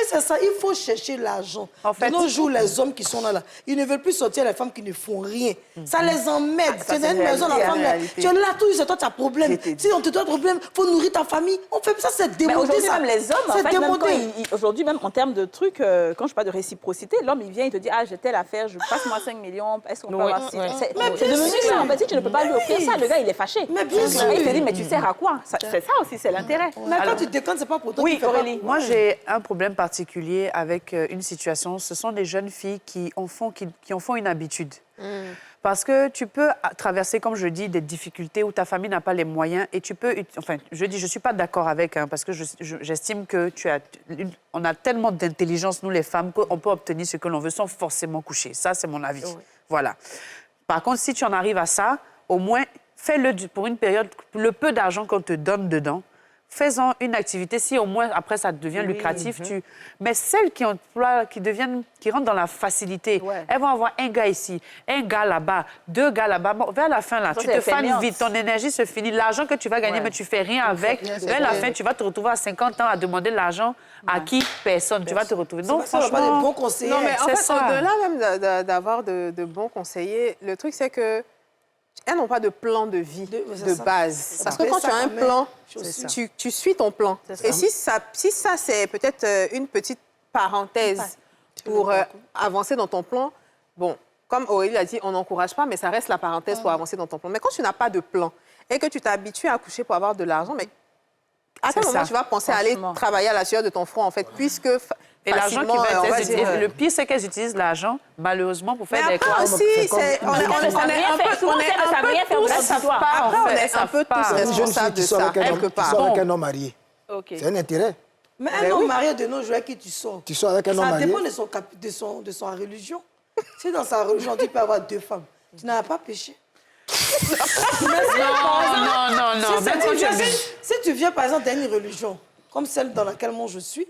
C'est ça, il faut chercher l'argent. De nos jours, les hommes qui sont là, ils ne veulent plus sortir les femmes qui ne font rien. Ça les emmène. Tu es dans une maison, la femme, tu es là, tout, c'est toi, tu as problème. Si on te donne problème, il faut nourrir ta famille. On fait ça, c'est démodé. Aujourd'hui, même les hommes, en fait, démodé. Aujourd'hui, même en termes de trucs, quand je parle de réciprocité, l'homme, il vient, il te dit, ah, j'ai telle affaire, passe-moi 5 millions, est-ce qu'on peut avoir... C'est devenu ça, en fait. Si tu ne peux pas lui offrir ça, le gars, il est fâché. Mais bien sûr. Il te dit, mais tu sers à quoi? C'est ça aussi, c'est l'intérêt. Mais quand tu déconnes, c'est pas pour toi. Oui, Aurélie. Moi, j'ai un problème particulier avec une situation. Ce sont des jeunes filles qui en font une habitude. Parce que tu peux traverser, comme je dis, des difficultés où ta famille n'a pas les moyens et tu peux... Enfin, je dis, je ne suis pas d'accord avec, parce que j'estime que on a tellement d'intelligence, nous les femmes, qu'on peut obtenir ce que l'on veut sans forcément coucher. Ça, c'est mon avis. Oui. Voilà. Par contre, si tu en arrives à ça, au moins, fais-le pour une période, le peu d'argent qu'on te donne dedans, fais-en une activité. Si au moins, après, ça devient lucratif, Mais celles qui rentrent dans la facilité, elles vont avoir un gars ici, un gars là-bas, 2 gars là-bas. Bon, vers la fin, là, tu te fanes vite, ton énergie se finit. L'argent que tu vas gagner, mais tu fais rien avec. Vers la fin, tu vas te retrouver à 50 ans à demander de l'argent à qui? Personne. Tu vas te retrouver. Donc, franchement... pas de bons conseillers. Non, mais en fait, au-delà même d'avoir de bons conseillers, le truc, c'est que elles n'ont pas de plan de vie de base. Parce que quand tu as un plan, tu suis ton plan. Et si ça c'est peut-être une petite parenthèse pour avancer dans ton plan, bon, comme Aurélie l'a dit, on n'encourage pas, mais ça reste la parenthèse pour avancer dans ton plan. Mais quand tu n'as pas de plan et que tu t'habitues à coucher pour avoir de l'argent, mais à quel moment tu vas penser à aller travailler à la sueur de ton front, en fait, puisque... Et l'argent qui va être le pire, c'est qu'elles utilisent l'argent, malheureusement, pour faire des classes. On est un peu tous responsables de ça, quelque part. Tu sors avec un homme marié. C'est un intérêt. Mais un homme marié de nos jours avec qui tu sors. Tu sors avec un homme marié. Ça dépend de sa religion. Si dans sa religion, tu peux avoir 2 femmes, tu n'as pas péché. Non. Si tu viens, par exemple, d'une religion, comme celle dans laquelle moi je suis,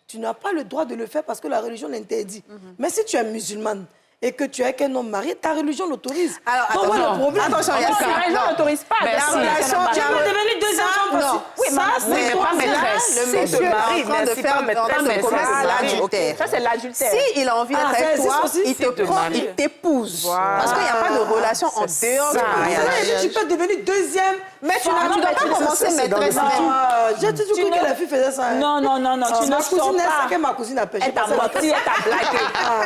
tu n'as pas le droit de le faire parce que la religion l'interdit. Mais si tu es musulmane et que tu es avec un homme marié, ta religion l'autorise. Alors, Donc, voilà le problème. Attention, il y a Non, ça. la religion Non. n'autorise pas. Mais la relation, Tu peux devenir deuxième femme non. aussi. Oui, Ça, mais c'est pas là, maîtresse. le monsieur est en train de faire, en train de commettre l'adultère. Ça, c'est l'adultère. S'il a envie d'être ça avec existe toi, aussi. il te prend, il t'épouse. Parce qu'il n'y a pas de relation en dehors du mariage. Tu peux devenir deuxième. Mais tu ne dois pas commencer maîtresse même. J'ai toujours cru que la fille faisait ça. Non, non, non, non, tu ne Ma sors cousine, pas. c'est que ma cousine a pêché. Elle t'a menti, elle t'a blagué.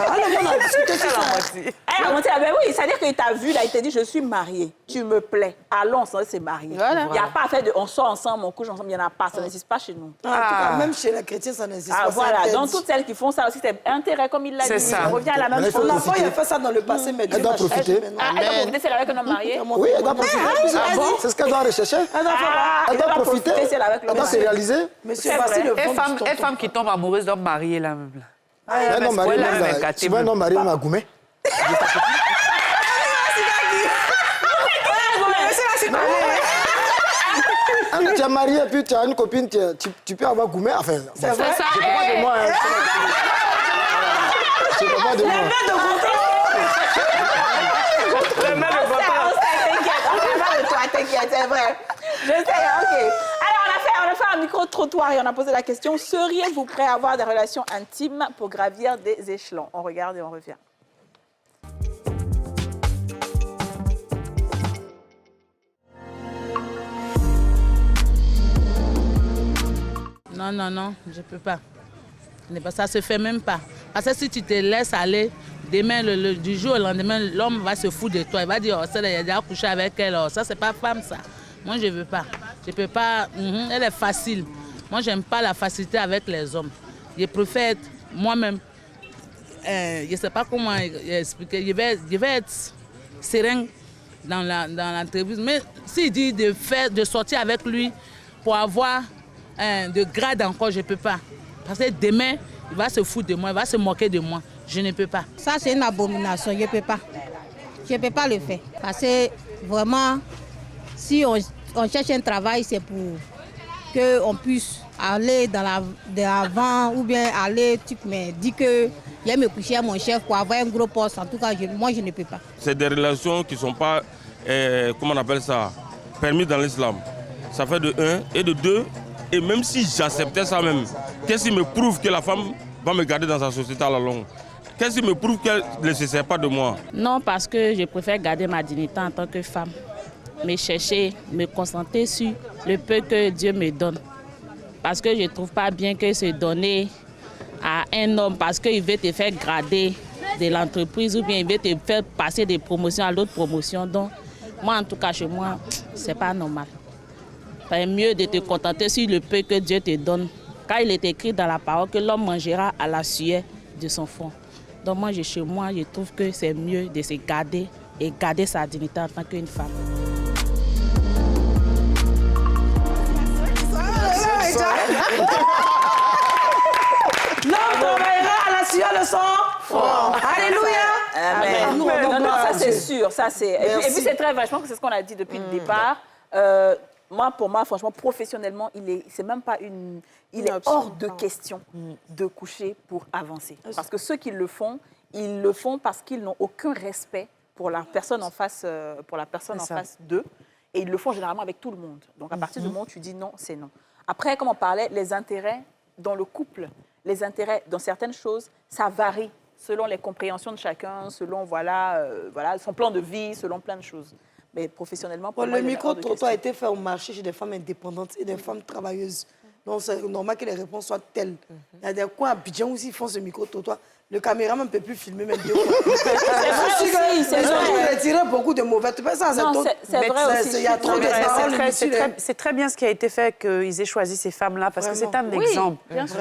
Allez, on a discuté sur ça. Elle a menti. Ben oui, c'est-à-dire qu'il t'a vu, là, il t'a dit, je suis mariée, tu me plais. Allons, ça, c'est marié. Voilà. Il n'y a pas à faire de on sort ensemble, on couche ensemble, il n'y en a pas. Ça n'existe pas chez nous. En tout cas, même chez les chrétiens, ça n'existe Ah, pas. voilà. Donc, toutes celles qui font ça aussi, c'est intérêt, comme il l'a dit. C'est ça. On revient à la même Mais il faut chose. Mon enfant, il a fait ça dans le passé, mais Dieu Elle doit m'a changé profiter. maintenant. Ah, elle doit profiter, c'est avec un homme marié. Oui, elle doit profiter. C'est ce qu'elle doit rechercher. Elle doit profiter. c'est avec Elle doit se réaliser. Monsieur, voici le fond du tonton. Femme qui tombe amoureuse d'homme marié, là, même. Là. Un homme marié, là, même, avec là, un tu vois un homme marié, on a goumé. Tu es marié, puis tu as une copine, tu peux avoir goumé. Enfin, C'est vrai. c'est pas de moi. Hein. C'est pas de moi. T'inquiète, c'est vrai. Je sais, OK. Alors, on a fait un micro-trottoir et on a posé la question, seriez-vous prêt à avoir des relations intimes pour gravir des échelons? On regarde et on revient. Non, non, non, je ne peux pas. Ça ne se fait même pas. Parce que si tu te laisses aller, demain, du jour au lendemain, l'homme va se foutre de toi. Il va dire, oh, ça, il a déjà couché avec elle. Oh, ça, c'est pas femme, ça. Moi, je ne veux pas. Je ne peux pas. Elle est facile. Moi, je n'aime pas la facilité avec les hommes. Je préfère être moi-même. Je ne sais pas comment expliquer. Je vais être serein dans l'entreprise. Mais s'il dit de sortir avec lui pour avoir de grade encore, je ne peux pas. Parce que demain, il va se foutre de moi, il va se moquer de moi. Je ne peux pas. Ça, c'est une abomination. Je ne peux pas. Je ne peux pas le faire. Parce que vraiment, si on cherche un travail, c'est pour qu'on puisse aller dans l'avant ou bien aller, tu me dis que je vais me coucher à mon chef pour avoir un gros poste. En tout cas, moi, je ne peux pas. C'est des relations qui ne sont pas, comment on appelle ça, permises dans l'islam. Ça fait de 1 et de 2. Et même si j'acceptais ça même, qu'est-ce qui me prouve que la femme va me garder dans sa société à la longue? Qu'est-ce qui me prouve qu'elle ne se sert pas de moi? Non, parce que je préfère garder ma dignité en tant que femme. Me chercher, me concentrer sur le peu que Dieu me donne. Parce que je ne trouve pas bien que se donner à un homme parce qu'il veut te faire grader de l'entreprise ou bien il veut te faire passer des promotions à l'autre promotion. Donc, moi, en tout cas, chez moi, ce n'est pas normal. C'est mieux de te contenter sur le peu que Dieu te donne. Car il est écrit dans la parole que l'homme mangera à la sueur de son front. Donc moi, chez moi, je trouve que c'est mieux de se garder et garder sa dignité en tant qu'une femme. L'homme travaillera à la sueur de son front. Alléluia. Amen. Non, non, ça c'est sûr. Ça, c'est... Et puis c'est très vachement que c'est ce qu'on a dit depuis le départ. Pour moi, franchement, professionnellement, il est hors de question de coucher pour avancer. Parce que ceux qui le font, ils le font parce qu'ils n'ont aucun respect pour la personne en face, d'eux. Et ils le font généralement avec tout le monde. Donc, à partir du moment où tu dis non, c'est non. Après, comme on parlait, les intérêts dans le couple, les intérêts dans certaines choses, ça varie selon les compréhensions de chacun, selon son plan de vie, selon plein de choses. Mais professionnellement, pour moi, le micro-trottoir a été fait au marché chez des femmes indépendantes et des femmes travailleuses. Donc, c'est normal que les réponses soient telles. Il y a des coins à Abidjan où ils font ce micro-trottoir. Le caméraman ne peut plus filmer même deux fois. C'est vrai aussi. Ils retirent beaucoup de mauvais. C'est vrai aussi. Il y a trop de paroles. C'est très bien ce qui a été fait qu'ils aient choisi ces femmes-là parce que c'est un exemple.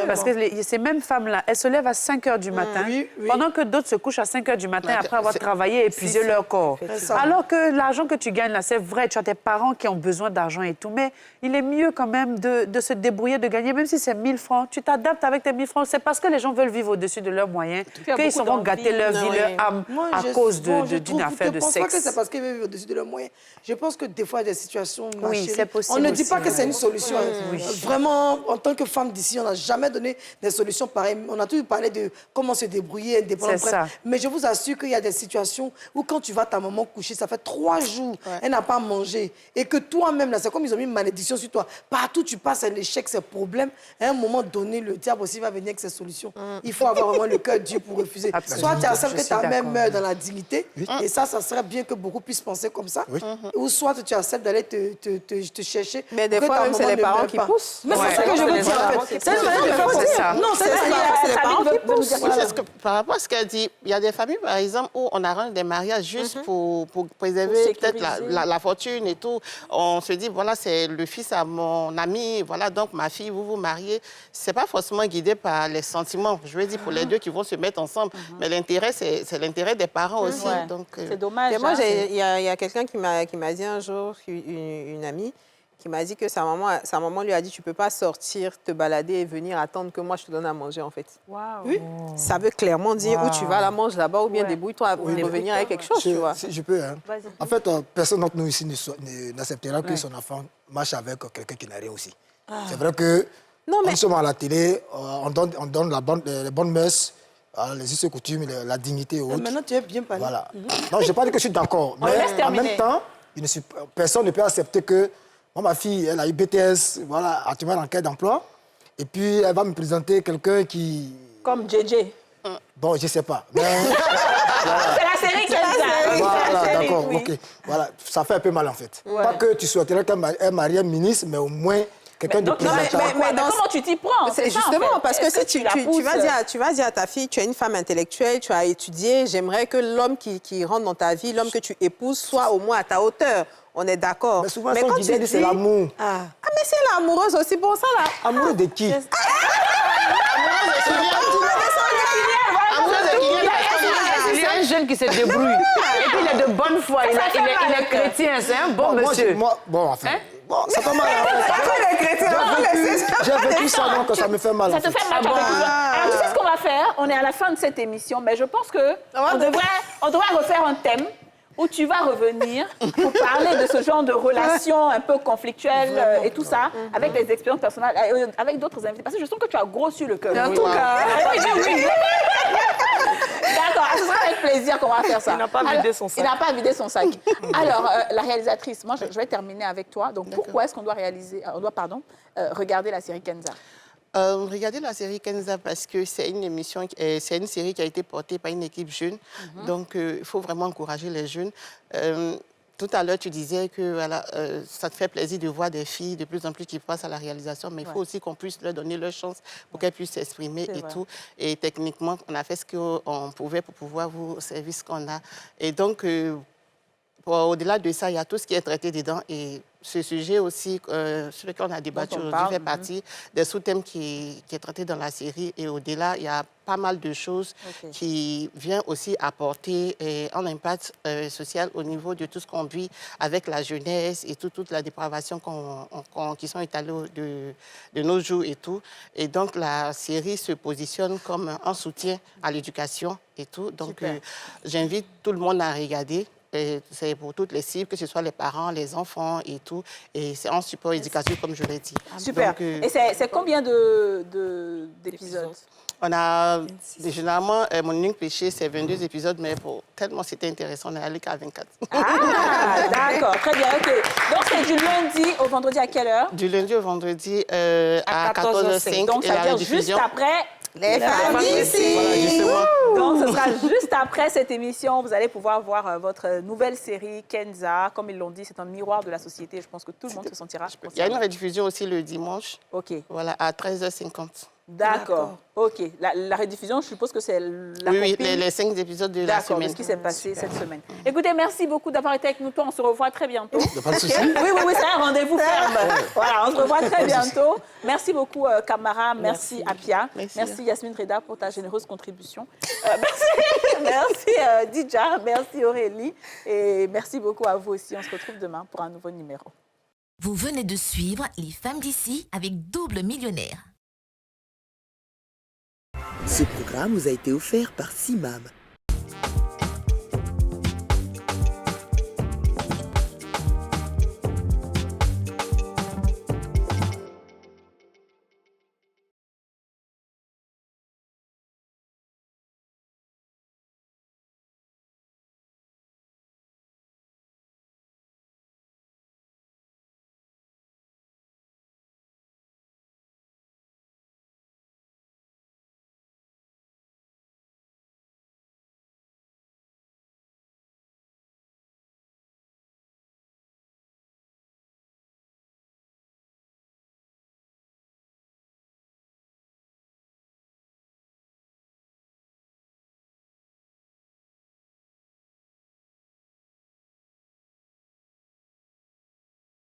Parce que ces mêmes femmes-là, elles se lèvent à 5 h du matin pendant que d'autres se couchent à 5 h du matin après avoir travaillé et épuisé leur corps. Alors que l'argent que tu gagnes là, c'est vrai, tu as tes parents qui ont besoin d'argent et tout, mais il est mieux quand même de se débrouiller, de gagner, même si c'est 1000 francs. Tu t'adaptes avec tes 1000 francs. C'est parce que les gens veulent vivre au-dessus de leurs moyens qu'ils sauront gâter leur vie, leur âme à cause d'une affaire de 5 pense pas que c'est parce qu'ils vivent au-dessus de leurs moyens. Je pense que des fois, il y a des situations... Oui, c'est possible. On ne dit aussi, pas que c'est une solution. Vraiment, en tant que femme d'ici, on n'a jamais donné des solutions pareilles. On a toujours parlé de comment se débrouiller indépendamment. C'est ça. Mais je vous assure qu'il y a des situations où quand tu vas ta maman coucher, ça fait 3 jours, elle n'a pas mangé. Et que toi-même, là, c'est comme ils ont mis une malédiction sur toi. Partout tu passes, c'est l'échec, c'est problème. À un moment donné, le diable aussi va venir avec ses solutions. Il faut avoir vraiment le cœur dur pour refuser. Soit tu acceptes que ta mère meurt dans la dignité, et ça serait bien que beaucoup puissent penser comme ça. Ou soit tu acceptes d'aller te chercher. Mais des fois, même, c'est les parents qui poussent. Mais c'est ça que je veux dire. C'est une manière de faire ça. Non, c'est les parents qui poussent. Parce que par rapport à ce qu'elle dit, il y a des familles, par exemple, où on arrange des mariages juste pour préserver peut-être la fortune et tout. On se dit, voilà, c'est le fils à mon ami, voilà, donc ma fille, vous vous mariez. C'est pas forcément guidé par les sentiments. Je veux dire, pour les deux qui vont se mettre ensemble. Mais l'intérêt, c'est l'intérêt des parents aussi. C'est dommage. Et moi, il y a quelqu'un qui m'a dit un jour, une amie, qui m'a dit que sa maman lui a dit, tu peux pas sortir, te balader et venir attendre que moi je te donne à manger, en fait. Wow. Oui. Ça veut clairement dire où tu vas, la mange là-bas, ou bien débrouille-toi pour revenir avec quelque chose, tu vois. Si je peux, hein. En fait, personne d'entre nous ici n'acceptera que son enfant marche avec quelqu'un qui n'a rien aussi. C'est vrai que nous sommes à la télé, on donne les bonnes mœurs, les us et coutumes, la dignité et autres. Maintenant, tu es bien parlé. Voilà. Non, je n'ai pas dit que je suis d'accord. Mais en même temps, personne ne peut accepter que moi, ma fille, elle a eu BTS, voilà, actuellement en quête d'emploi. Et puis, elle va me présenter quelqu'un qui... Comme JJ. Bon, je ne sais pas. Mais... C'est la série qu'elle a. Voilà, d'accord, ok. Voilà, ça fait un peu mal, en fait. Pas que tu souhaiterais qu'elle marie un ministre, mais au moins... quelqu'un de présentable. Mais comment tu t'y prends? C'est justement parce que si tu vas dire à ta fille, tu es une femme intellectuelle, tu as étudié, j'aimerais que l'homme qui rentre dans ta vie, l'homme que tu épouses, soit au moins à ta hauteur. On est d'accord. Mais souvent, quand tu dis c'est l'amour. Ah, mais c'est l'amoureuse aussi pour ça, là. Amoureux de qui? Amoureuse de Kylian. Il y a un jeune qui se débrouille. Et puis, il est de bonne foi. Il est chrétien. C'est un bon monsieur. Bon, enfin... Bon, ça fait mal. J'ai vécu ça, donc ça me fait mal. Ça te fait mal. Alors, tu sais ce qu'on va faire? On est à la fin de cette émission, mais je pense qu'on devrait refaire un thème où tu vas revenir pour parler de ce genre de relations un peu conflictuelles et tout ça, avec des expériences personnelles, avec d'autres invités. Parce que je sens que tu as gros sur le cœur. En tout cas. D'accord, ce sera avec plaisir qu'on va faire ça. Il n'a pas vidé son sac. Il n'a pas vidé son sac. Alors, la réalisatrice, moi, je vais terminer avec toi. Donc, pourquoi est-ce qu'on doit regarder la série Kenza? Regardez la série Kenza parce que c'est une émission, c'est une série qui a été portée par une équipe jeune. Donc, il faut vraiment encourager les jeunes. Tout à l'heure, tu disais que voilà, ça te fait plaisir de voir des filles de plus en plus qui passent à la réalisation, mais il faut aussi qu'on puisse leur donner leur chance pour qu'elles puissent s'exprimer et tout. Et techniquement, on a fait ce qu'on pouvait pour pouvoir vous servir ce qu'on a. Et donc, au-delà de ça, il y a tout ce qui est traité dedans. Et ce sujet aussi, sur lequel on a débattu aujourd'hui, fait partie des sous-thèmes qui est traité dans la série. Et au-delà, il y a pas mal de choses qui viennent aussi apporter un impact social au niveau de tout ce qu'on vit avec la jeunesse et toute la dépravation qui sont étalées de nos jours et tout. Et donc, la série se positionne comme un soutien à l'éducation et tout. Donc, j'invite tout le monde à regarder. C'est pour toutes les cibles, que ce soit les parents, les enfants et tout. Et c'est en support éducatif, comme je l'ai dit. Super. Donc, et c'est combien d'épisodes? On a, généralement, mon unique péché, c'est 22 épisodes, mais tellement c'était intéressant, on est allé qu'à 24. Ah, d'accord, très bien, ok. Donc, c'est du lundi au vendredi à quelle heure? Du lundi au vendredi à 14h05. Donc, ça veut dire juste après... Les familles ici. Voilà, justement. Donc, ce sera juste après cette émission. Vous allez pouvoir voir votre nouvelle série, Kenza. Comme ils l'ont dit, c'est un miroir de la société. Je pense que tout le monde se sentira. Il y a une rediffusion aussi le dimanche. OK. Voilà, à 13h50. D'accord. OK. La rediffusion, je suppose que c'est la Oui, les 5 épisodes de la semaine. D'accord, ce qui s'est passé cette semaine. Écoutez, merci beaucoup d'avoir été avec nous. On se revoit très bientôt. Pas de souci. Oui, c'est un rendez-vous ferme. Voilà, on se revoit très bientôt. Merci beaucoup, Camara. Merci, Apia. Merci, Yasmine Reda, pour ta généreuse contribution. Merci, Dija. Merci, Aurélie. Et merci beaucoup à vous aussi. On se retrouve demain pour un nouveau numéro. Vous venez de suivre Les Femmes d'ici avec Double Millionnaire. Ce programme vous a été offert par Simam,